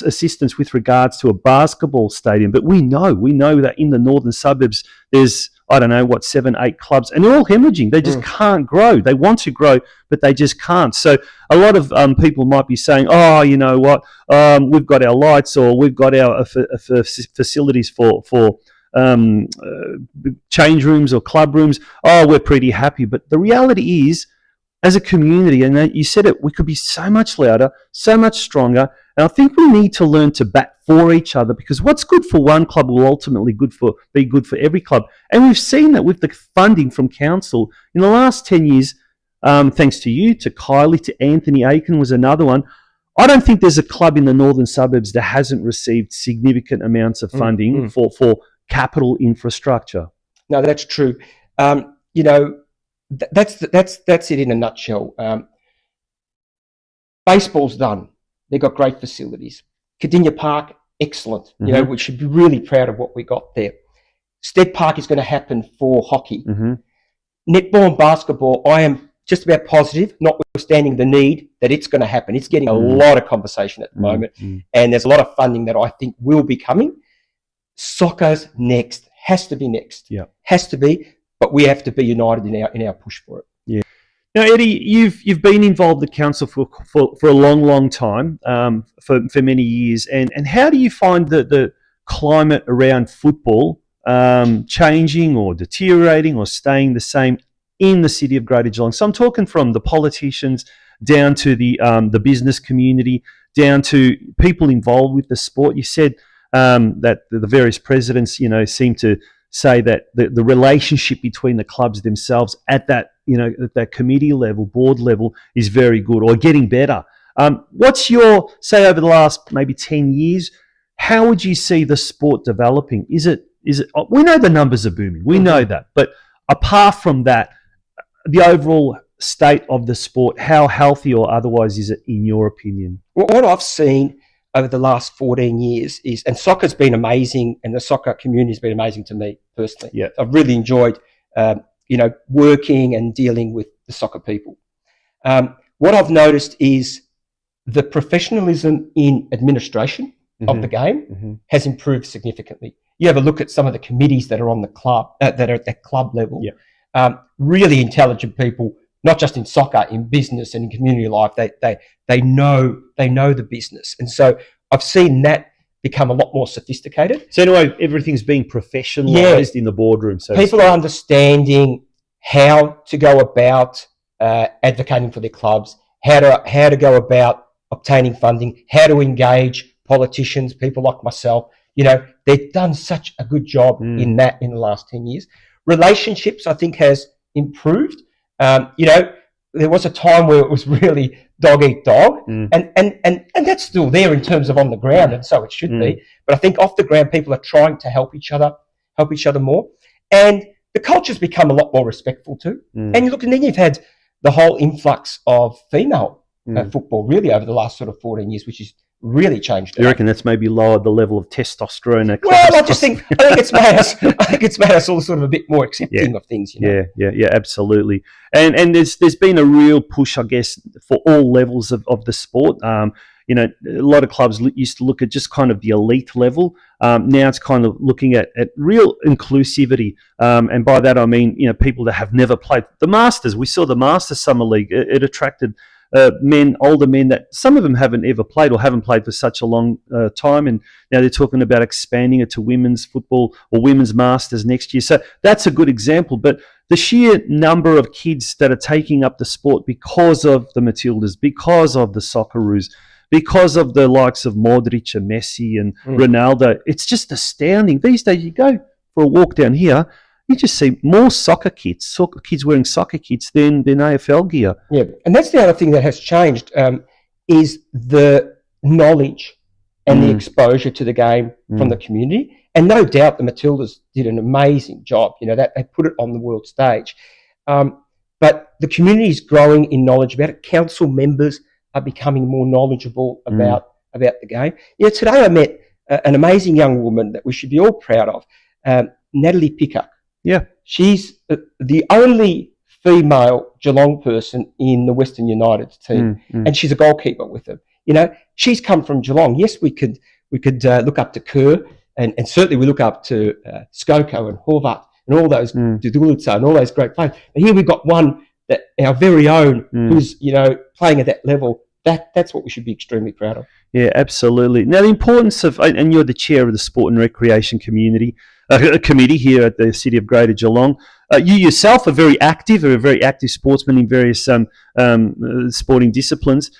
Speaker 1: assistance with regards to a basketball stadium. But we know that in the northern suburbs there's 7, 8 clubs, and they're all hemorrhaging. They just can't grow. They want to grow, but they just can't. So a lot of people might be saying, oh, you know what, we've got our lights, or we've got our facilities for change rooms or club rooms. Oh, we're pretty happy. But the reality is, as a community, and you said it, we could be so much louder, so much stronger. And I think we need to learn to bat for each other, because what's good for one club will ultimately be good for every club. And we've seen that with the funding from council in the last 10 years, thanks to you, to Kylie, to Anthony Aiken was another one. I don't think there's a club in the northern suburbs that hasn't received significant amounts of funding for capital infrastructure.
Speaker 3: No, that's true. That's it in a nutshell. Baseball's done. They've got great facilities. Cardinia Park, excellent. We should be really proud of what we got there. Stead Park is going to happen for hockey. Netball and basketball, I am just about positive, notwithstanding the need, that it's going to happen. It's getting a lot of conversation at the moment, and there's a lot of funding that I think will be coming. Soccer's next. Has to be next. Yeah. Has to be, but we have to be united in our push for it.
Speaker 1: Yeah. Now, Eddie, you've been involved with the council for a long time, for many years, and how do you find the climate around football changing or deteriorating or staying the same in the city of Greater Geelong? So I'm talking from the politicians down to the business community, down to people involved with the sport. You said that the various presidents, seem to say that the relationship between the clubs themselves at that committee level, board level, is very good or getting better. What's your say over the last maybe 10 years? How would you see the sport developing? Is it? We know the numbers are booming. We know that, but apart from that, the overall state of the sport, how healthy or otherwise is it in your opinion?
Speaker 3: Well, what I've seen over the last 14 years is, and soccer's been amazing, and the soccer community has been amazing to me personally.
Speaker 1: Yeah.
Speaker 3: I've really enjoyed, working and dealing with the soccer people. What I've noticed is the professionalism in administration of the game has improved significantly. You have a look at some of the committees that are on the club, that are at the club level. Yeah. Really intelligent people, not just in soccer, in business and in community life. They know the business, and so I've seen that become a lot more sophisticated.
Speaker 1: So anyway, everything's being professionalised in the boardroom. So
Speaker 3: people are understanding how to go about advocating for their clubs, how to go about obtaining funding, how to engage politicians, people like myself. They've done such a good job in the last 10 years. Relationships, I think, has improved. There was a time where it was really dog eat dog, and that's still there in terms of on the ground, and so it should be. But I think off the ground, people are trying to help each other more, and the culture's become a lot more respectful too. And look, and then you've had the whole influx of female football really over the last sort of 14 years, which has really changed.
Speaker 1: You reckon that's maybe lowered the level of testosterone?
Speaker 3: Well, I think it's made us all sort of a bit more accepting of things.
Speaker 1: Yeah, absolutely. And there's been a real push, I guess, for all levels of the sport. A lot of clubs used to look at just kind of the elite level. Now it's kind of looking at real inclusivity. And by that I mean, people that have never played. The Masters, we saw the Masters Summer League. It attracted older men that some of them haven't ever played or haven't played for such a long time, and now they're talking about expanding it to women's football or women's masters next year. So that's a good example. But the sheer number of kids that are taking up the sport because of the Matildas, because of the Socceroos, because of the likes of Modric and Messi and Ronaldo, it's just astounding. These days you go for a walk down here, you just see more kids wearing soccer kits than AFL gear.
Speaker 3: Yeah, and that's the other thing that has changed, is the knowledge and the exposure to the game from the community. And no doubt the Matildas did an amazing job, that they put it on the world stage. But the community is growing in knowledge about it. Council members are becoming more knowledgeable about the game. Today I met an amazing young woman that we should be all proud of, Natalie Picker.
Speaker 1: Yeah.
Speaker 3: She's the only female Geelong person in the Western United team, and she's a goalkeeper with them. You know, she's come from Geelong. Yes, we could look up to Kerr, and certainly we look up to Skoko and Horvath and all those Dudulitsa and all those great players. But here we've got one that our very own who's, you know, playing at that level. That's what we should be extremely proud of.
Speaker 1: Yeah, absolutely. Now, the importance of, and you're the chair of the Sport and Recreation Committee here at the City of Greater Geelong. You yourself are a very active sportsman in various sporting disciplines.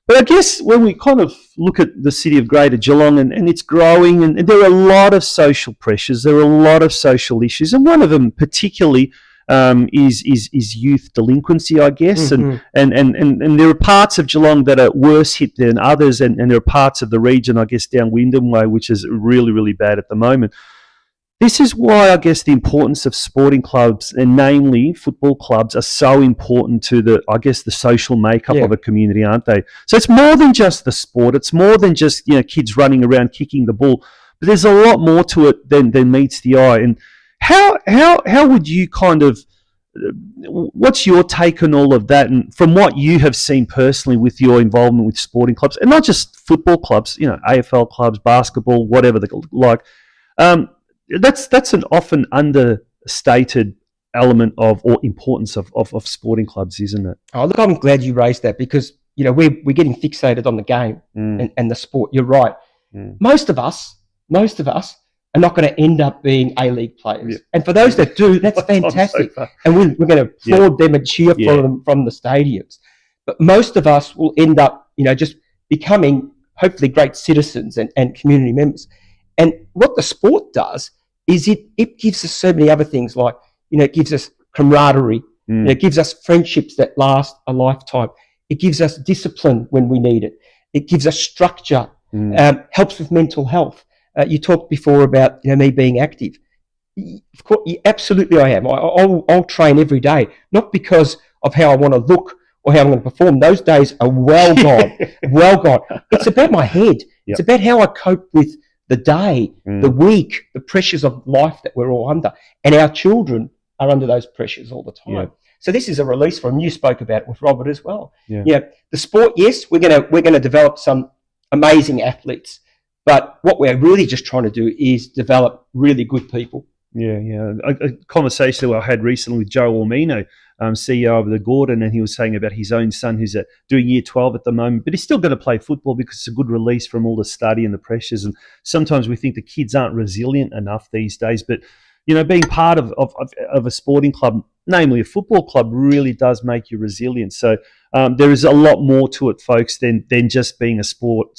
Speaker 1: But I guess when we kind of look at the City of Greater Geelong and it's growing, and there are a lot of social pressures, there are a lot of social issues, and one of them particularly is youth delinquency, I guess, and there are parts of Geelong that are worse hit than others, and there are parts of the region, I guess, down Wyndham Way, which is really, really bad at the moment. This is why I guess the importance of sporting clubs, and namely football clubs, are so important to the social makeup of a community, aren't they? So it's more than just the sport. It's more than just, you know, kids running around kicking the ball. But there's a lot more to it than meets the eye. And how would you kind of, what's your take on all of that? And from what you have seen personally with your involvement with sporting clubs, and not just football clubs, you know, AFL clubs, basketball, whatever they like. That's an often understated element of or importance of sporting clubs, isn't it?
Speaker 3: Oh, look, I'm glad you raised that, because, you know, we're getting fixated on the game and the sport. You're right. Most of us are not going to end up being A-League players. Yeah. And for those that do, that's fantastic. And we're going to applaud them and cheer for them from the stadiums. But most of us will end up, you know, just becoming hopefully great citizens and community members. And what the sport does is it gives us so many other things, like, you know, it gives us camaraderie. You know, it gives us friendships that last a lifetime. It gives us discipline when we need it. It gives us structure, helps with mental health. You talked before about, you know, me being active. Of course, absolutely I am. I'll train every day, not because of how I want to look or how I'm going to perform. Those days are well gone, well gone. It's about my head. It's about how I cope with the day, the week, the pressures of life that we're all under. And our children are under those pressures all the time. Yeah. So this is a release from, you spoke about it with Robert as well. Yeah. The sport, yes, we're gonna develop some amazing athletes, but what we're really just trying to do is develop really good people.
Speaker 1: Yeah. A conversation that I had recently with Joe Ormino, CEO of the Gordon, and he was saying about his own son who's doing year 12 at the moment, but he's still going to play football because it's a good release from all the study and the pressures. And sometimes we think the kids aren't resilient enough these days, but, you know, being part of a sporting club, namely a football club, really does make you resilient. So there is a lot more to it, folks, than just being a sport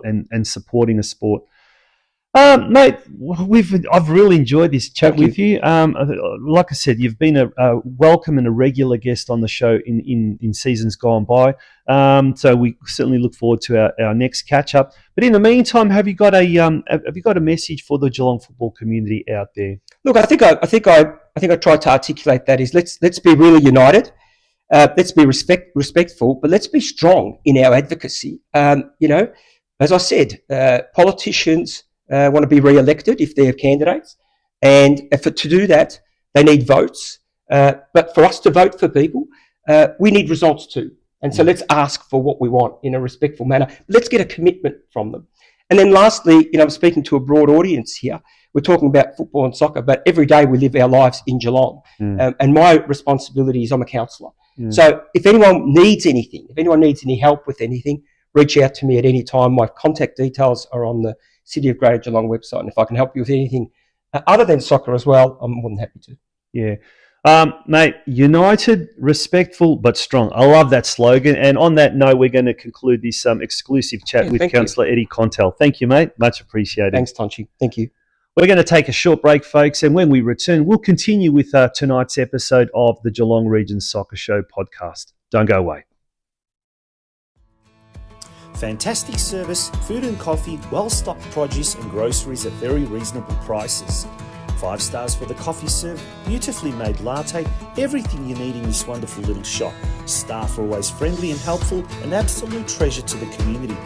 Speaker 1: and supporting a sport. Mate, I've really enjoyed this chat with you. Like I said, you've been a welcome and a regular guest on the show in seasons gone by. So we certainly look forward to our next catch up. But in the meantime, have you got a message for the Geelong football community out there?
Speaker 3: Look, I think I tried to articulate that is let's be really united. Let's be respectful, but let's be strong in our advocacy. You know, as I said, politicians want to be re-elected if they're candidates, and to do that, they need votes. But for us to vote for people, we need results too. And so let's ask for what we want in a respectful manner. Let's get a commitment from them. And then lastly, you know, I'm speaking to a broad audience here. We're talking about football and soccer, but every day we live our lives in Geelong. And my responsibility is I'm a counsellor. So if anyone needs anything, if anyone needs any help with anything, reach out to me at any time. My contact details are on the City of Greater Geelong website. And if I can help you with anything other than soccer as well, I'm more than happy to.
Speaker 1: Yeah. Mate, united, respectful, but strong. I love that slogan. And on that note, we're going to conclude this exclusive chat with Councillor Eddie Contell. Thank you, mate. Much appreciated.
Speaker 3: Thanks, Tonchi. Thank you.
Speaker 1: We're going to take a short break, folks, and when we return, we'll continue with tonight's episode of the Geelong Region Soccer Show podcast. Don't go away.
Speaker 5: Fantastic service, food and coffee, well-stocked produce and groceries at very reasonable prices. 5 stars for the coffee served, beautifully made latte, everything you need in this wonderful little shop. Staff are always friendly and helpful, an absolute treasure to the community.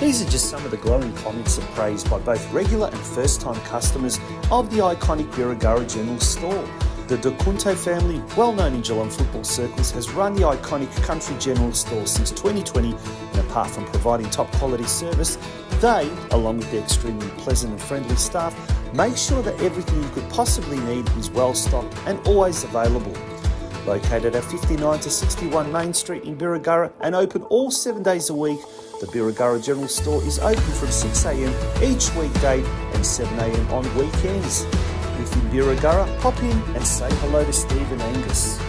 Speaker 5: These are just some of the glowing comments of praise by both regular and first-time customers of the iconic Birregurra General Store. The De Kunte family, well known in Geelong football circles, has run the iconic Country General Store since 2020, and apart from providing top quality service, they, along with their extremely pleasant and friendly staff, make sure that everything you could possibly need is well stocked and always available. Located at 59 to 61 Main Street in Birregurra and open all 7 days a week, the Birregurra General Store is open from 6am each weekday and 7am on weekends. If in Birregurra, pop in and say hello to Steve and Angus.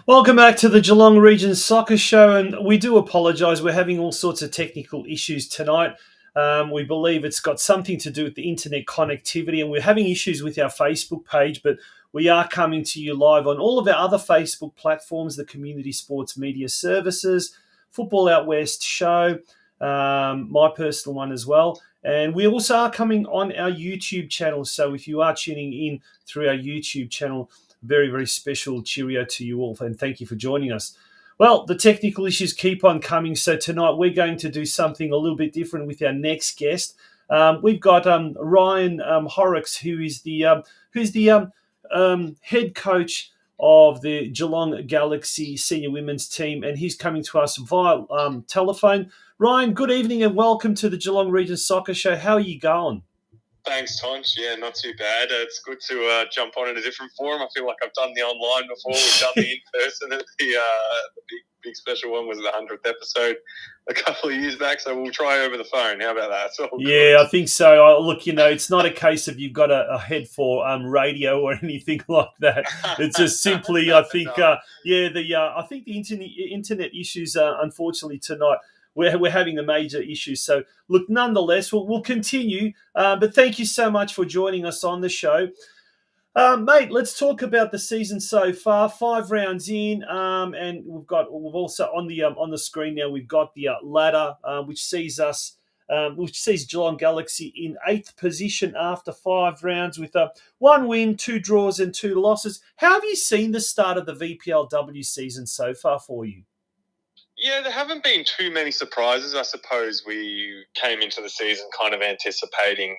Speaker 1: Welcome back to the Geelong Region Soccer Show, and we do apologise. We're having all sorts of technical issues tonight. We believe it's got something to do with the internet connectivity, and we're having issues with our Facebook page, but we are coming to you live on all of our other Facebook platforms, the Community Sports Media Services, Football Out West Show, my personal one as well. And we also are coming on our YouTube channel. So if you are tuning in through our YouTube channel, very, very special cheerio to you all, and thank you for joining us. Well, the technical issues keep on coming, so tonight we're going to do something a little bit different with our next guest. We've got Ryan Horrocks, who is the head coach of the Geelong Galaxy senior women's team, and he's coming to us via telephone. Ryan, good evening and welcome to the Geelong Region Soccer Show. How are you going?
Speaker 6: Thanks, Tonch. Yeah, not too bad. It's good to jump on in a different forum. I feel like I've done the online before. We've done the in-person. The big special one was the 100th episode a couple of years back, so we'll try over the phone. How about that?
Speaker 1: Yeah, I think so. Look, it's not a case of you've got a head for radio or anything like that. It's just simply, I think, I think the internet issues, unfortunately, tonight, we're having a major issue. So, look, nonetheless, we'll continue. But thank you so much for joining us on the show. Mate, let's talk about the season so far. 5 rounds in, and we've also on the screen now. We've got the ladder, which sees Geelong Galaxy in 8th position after 5 rounds with 1 win, 2 draws, and 2 losses. How have you seen the start of the VPLW season so far for you?
Speaker 6: Yeah, there haven't been too many surprises. I suppose we came into the season kind of anticipating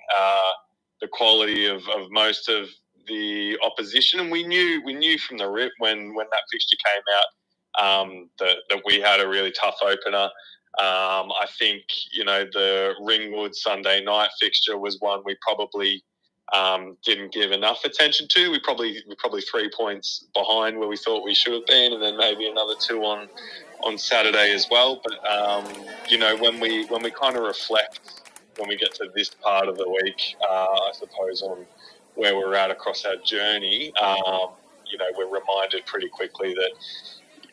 Speaker 6: the quality of most of the opposition, and we knew from the rip when that fixture came out that we had a really tough opener. I think the Ringwood Sunday night fixture was one we probably didn't give enough attention to. We're probably 3 points behind where we thought we should have been, and then maybe another 2 on Saturday as well. But when we kind of reflect when we get to this part of the week, I suppose on where we're at across our journey, we're reminded pretty quickly that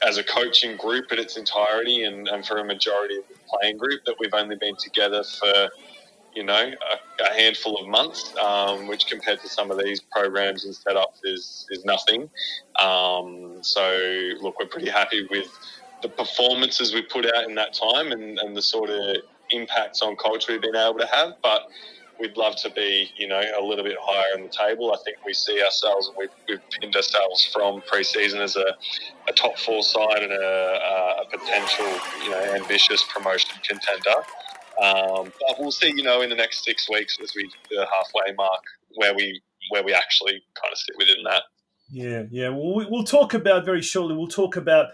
Speaker 6: as a coaching group in its entirety and for a majority of the playing group, that we've only been together for a handful of months, which compared to some of these programs and setups is nothing. So look, we're pretty happy with the performances we put out in that time and the sort of impacts on culture we've been able to have, but we'd love to be, a little bit higher in the table. I think we see ourselves, and we've pinned ourselves from pre-season as a top 4 side and a potential, ambitious promotion contender. But we'll see, in the next 6 weeks as we the halfway mark where we actually kind of sit within that.
Speaker 1: Yeah. Well, we'll talk about very shortly. We'll talk about,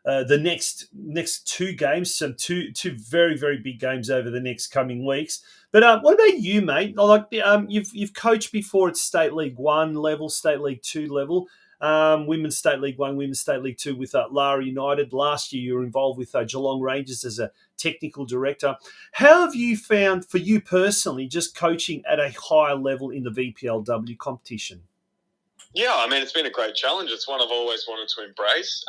Speaker 1: the next 2 games, some two very, very big games over the next coming weeks. But what about you, mate? Like you've coached before at State League 1 level, State League 2 level, Women's State League 1, Women's State League 2 with Lara United. Last year, you were involved with Geelong Rangers as a technical director. How have you found, for you personally, just coaching at a higher level in the VPLW competition?
Speaker 6: Yeah, I mean, it's been a great challenge. It's one I've always wanted to embrace,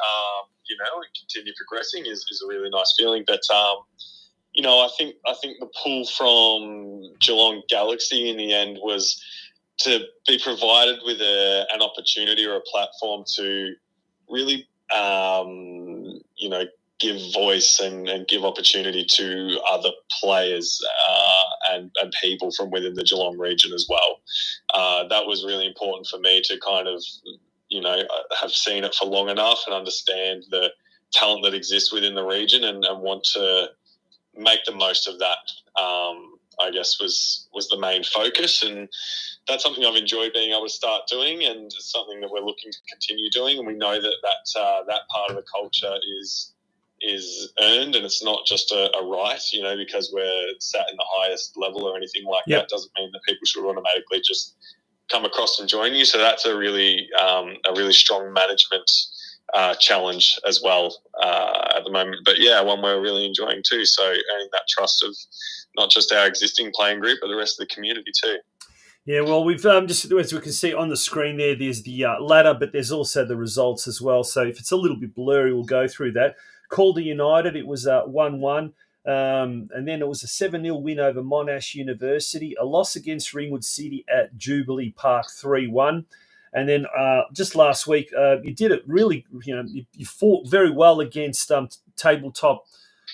Speaker 6: and continue progressing is a really nice feeling. But, I think the pull from Geelong Galaxy in the end was to be provided with an opportunity or a platform to really, give voice and give opportunity to other players and people from within the Geelong region as well. That was really important for me to kind of, have seen it for long enough and understand the talent that exists within the region and want to make the most of that. I guess was the main focus, and that's something I've enjoyed being able to start doing, and it's something that we're looking to continue doing. And we know that part of the culture is earned, and it's not just a right, because we're sat in the highest level or anything like that. Doesn't mean that people should automatically just come across and join you. So that's a really strong management challenge as well at the moment. But yeah, one we're really enjoying too. So earning that trust of not just our existing playing group, but the rest of the community too.
Speaker 1: Yeah, well, we've just as we can see on the screen there's the ladder, but there's also the results as well. So if it's a little bit blurry, we'll go through that. Calder United, it was 1-1. And then it was a 7-0 win over Monash University, a loss against Ringwood City at Jubilee Park 3-1. And then just last week, you did it really, you fought very well against tabletop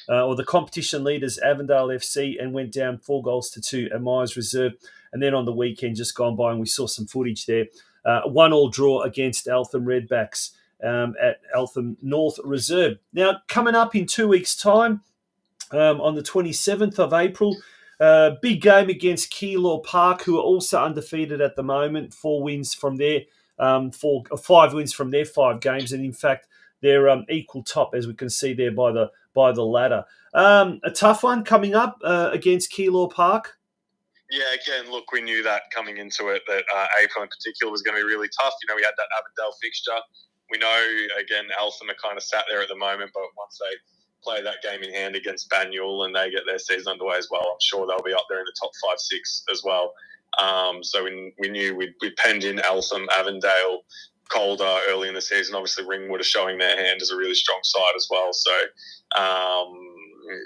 Speaker 1: or the competition leaders, Avondale FC, and went down 4-2 at Myers Reserve. And then on the weekend just gone by, and we saw some footage there, 1-1 draw against Eltham Redbacks at Eltham North Reserve. Now, coming up in 2 weeks' time, on the 27th of April, big game against Keilor Park, who are also undefeated at the moment, 5 wins from their 5 games, and in fact they're equal top, as we can see there by the ladder. A tough one coming up against Keilor Park.
Speaker 6: Yeah, again, look, we knew that coming into it, that April in particular was going to be really tough. We had that Avondale fixture. We know, again, Eltham are kind of sat there at the moment, but once they play that game in hand against Banyule and they get their season underway as well, I'm sure they'll be up there in the top 5-6 as well. So we knew we'd penned in Eltham, Avondale, Calder early in the season. Obviously, Ringwood are showing their hand as a really strong side as well. So,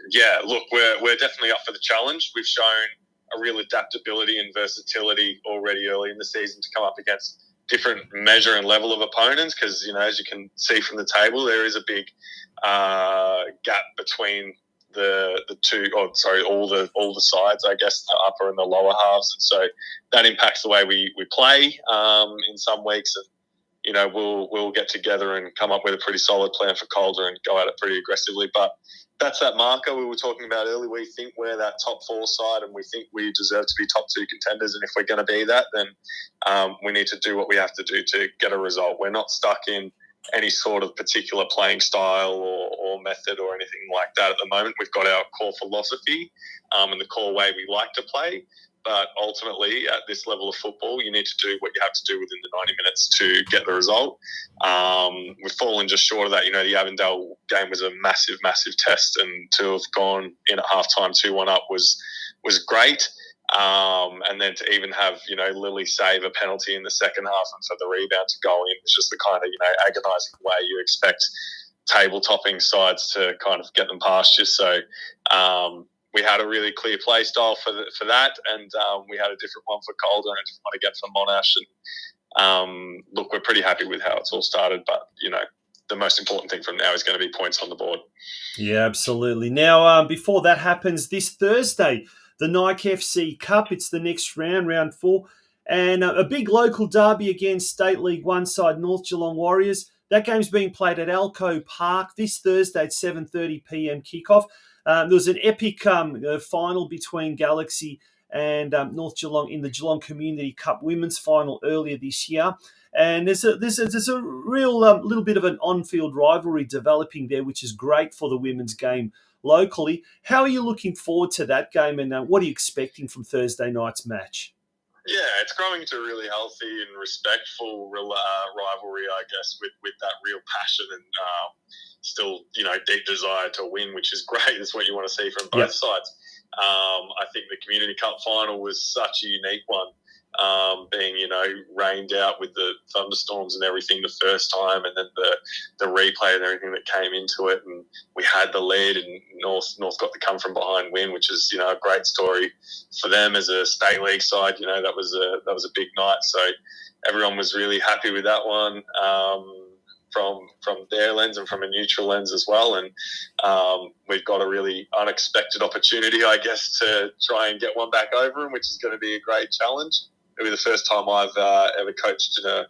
Speaker 6: yeah, look, we're definitely up for the challenge. We've shown a real adaptability and versatility already early in the season to come up against different measure and level of opponents, because as you can see from the table, there is a big gap between the two, all the sides, I guess, the upper and the lower halves, and so that impacts the way we play in some weeks. And we'll get together and come up with a pretty solid plan for Calder and go at it pretty aggressively. But that's that marker we were talking about earlier. We think we're that top 4 side, and we think we deserve to be top 2 contenders. And if we're going to be that, then we need to do what we have to do to get a result. We're not stuck in any sort of particular playing style or method or anything like that at the moment. We've got our core philosophy and the core way we like to play. But ultimately, at this level of football, you need to do what you have to do within the 90 minutes to get the result. We've fallen just short of that. The Avondale game was a massive, massive test, and to have gone in at halftime 2-1 up was great. And then to even have, Lily save a penalty in the second half and for the rebound to go in was just the kind of, agonising way you expect table-topping sides to kind of get them past you. So, we had a really clear play style for that, and we had a different one for Calder and a different one again for Monash. And look, we're pretty happy with how it's all started, but the most important thing from now is going to be points on the board.
Speaker 1: Yeah, absolutely. Now, before that happens, this Thursday, the Nike FC Cup, it's the next round 4, and a big local derby against State League 1 side North Geelong Warriors. That game's being played at Alco Park this Thursday at 7:30 p.m. kickoff. There was an epic final between Galaxy and North Geelong in the Geelong Community Cup Women's Final earlier this year. And there's a real little bit of an on-field rivalry developing there, which is great for the women's game locally. How are you looking forward to that game, and what are you expecting from Thursday night's match?
Speaker 6: Yeah, it's growing into a really healthy and respectful rivalry, I guess, with that real passion and still, deep desire to win, which is great. It's what you want to see from both sides. I think the Community Cup final was such a unique one, being, rained out with the thunderstorms and everything the first time, and then the replay and everything that came into it. And we had the lead, and North got the come from behind win, which is, a great story for them as a state league side. That was a big night. So everyone was really happy with that one. From their lens and from a neutral lens as well. And we've got a really unexpected opportunity, I guess, to try and get one back over them, which is going to be a great challenge. It'll be the first time I've ever coached in a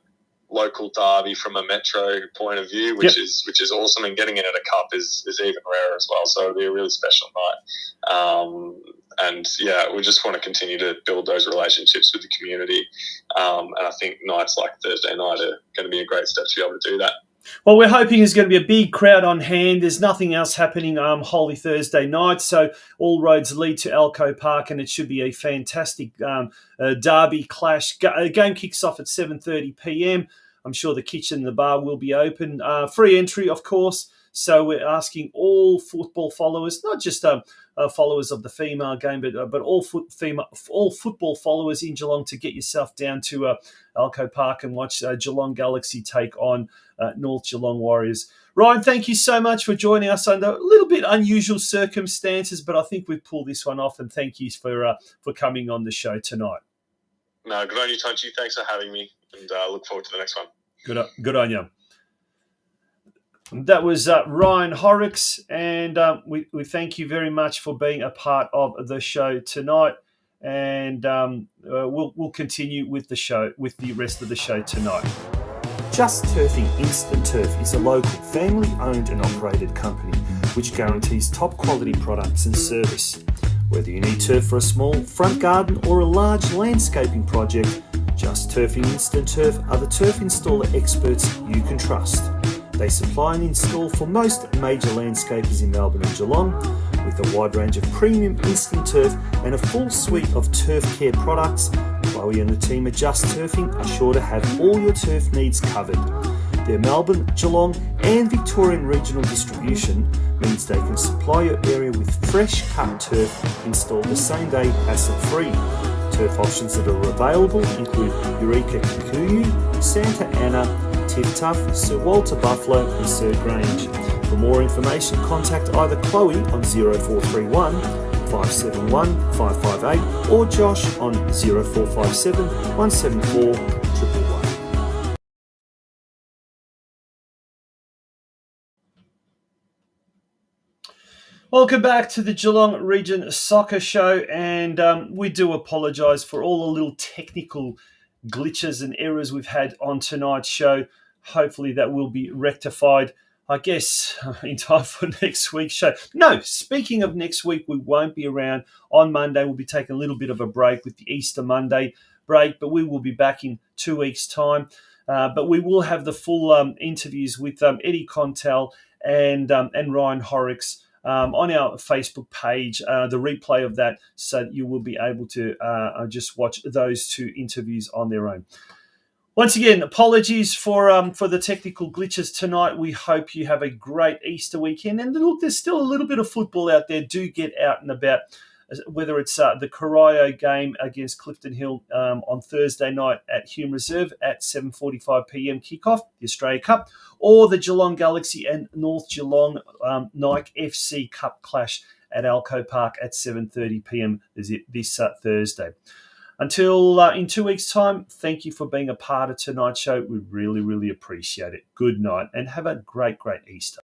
Speaker 6: local derby from a metro point of view, which is awesome, and getting it at a cup is even rarer as well. So it'll be a really special night. And we just want to continue to build those relationships with the community. And I think nights like Thursday night are going to be a great step to be able to do that.
Speaker 1: Well, we're hoping there's going to be a big crowd on hand. There's nothing else happening Holy Thursday night, so all roads lead to Alco Park, and it should be a fantastic derby clash. Game kicks off at 7:30 p.m. I'm sure the kitchen and the bar will be open. Free entry, of course. So we're asking all football followers, not just followers of the female game, but all football followers in Geelong to get yourself down to Alco Park and watch Geelong Galaxy take on North Geelong Warriors. Ryan, thank you so much for joining us under a little bit unusual circumstances, but I think we've pulled this one off, and thank you for coming on the show tonight.
Speaker 6: No, good on you, Tunchi. Thanks for having me, and look forward to the next one.
Speaker 1: Good on you. That was Ryan Horrocks, and we thank you very much for being a part of the show tonight. And we'll continue with the rest of the show tonight.
Speaker 5: Just Turfing Instant Turf is a local, family-owned and operated company which guarantees top quality products and service. Whether you need turf for a small front garden or a large landscaping project, Just Turfing Instant Turf are the turf installer experts you can trust. They supply and install for most major landscapers in Melbourne and Geelong, with a wide range of premium instant turf and a full suite of turf care products. Chloe and the team at Just Turfing are sure to have all your turf needs covered. Their Melbourne, Geelong and Victorian regional distribution means they can supply your area with fresh cut turf installed the same day, hassle-free. Turf options that are available include Eureka Kikuyu, Santa Ana, Tiff Tuff, Sir Walter Buffalo and Sir Grange. For more information, contact either Chloe on 0431 571 558 or Josh on 0457 174 111.
Speaker 1: Welcome back to the Geelong Region Soccer Show, and we do apologise for all the little technical glitches and errors we've had on tonight's show. Hopefully that will be rectified, I guess, in time for next week's show. No, speaking of next week, we won't be around on Monday. We'll be taking a little bit of a break with the Easter Monday break, but we will be back in 2 weeks' time. But we will have the full interviews with Eddie Contel and Ryan Horrocks on our Facebook page, the replay of that, so that you will be able to just watch those two interviews on their own. Once again, apologies for the technical glitches tonight. We hope you have a great Easter weekend. And look, there's still a little bit of football out there. Do get out and about, whether it's the Corio game against Clifton Hill on Thursday night at Hume Reserve at 7:45 p.m. kickoff, the Australia Cup, or the Geelong Galaxy and North Geelong Nike FC Cup clash at Alco Park at 7:30 p.m. this Thursday. Until in 2 weeks' time, thank you for being a part of tonight's show. We really, really appreciate it. Good night and have a great, great Easter.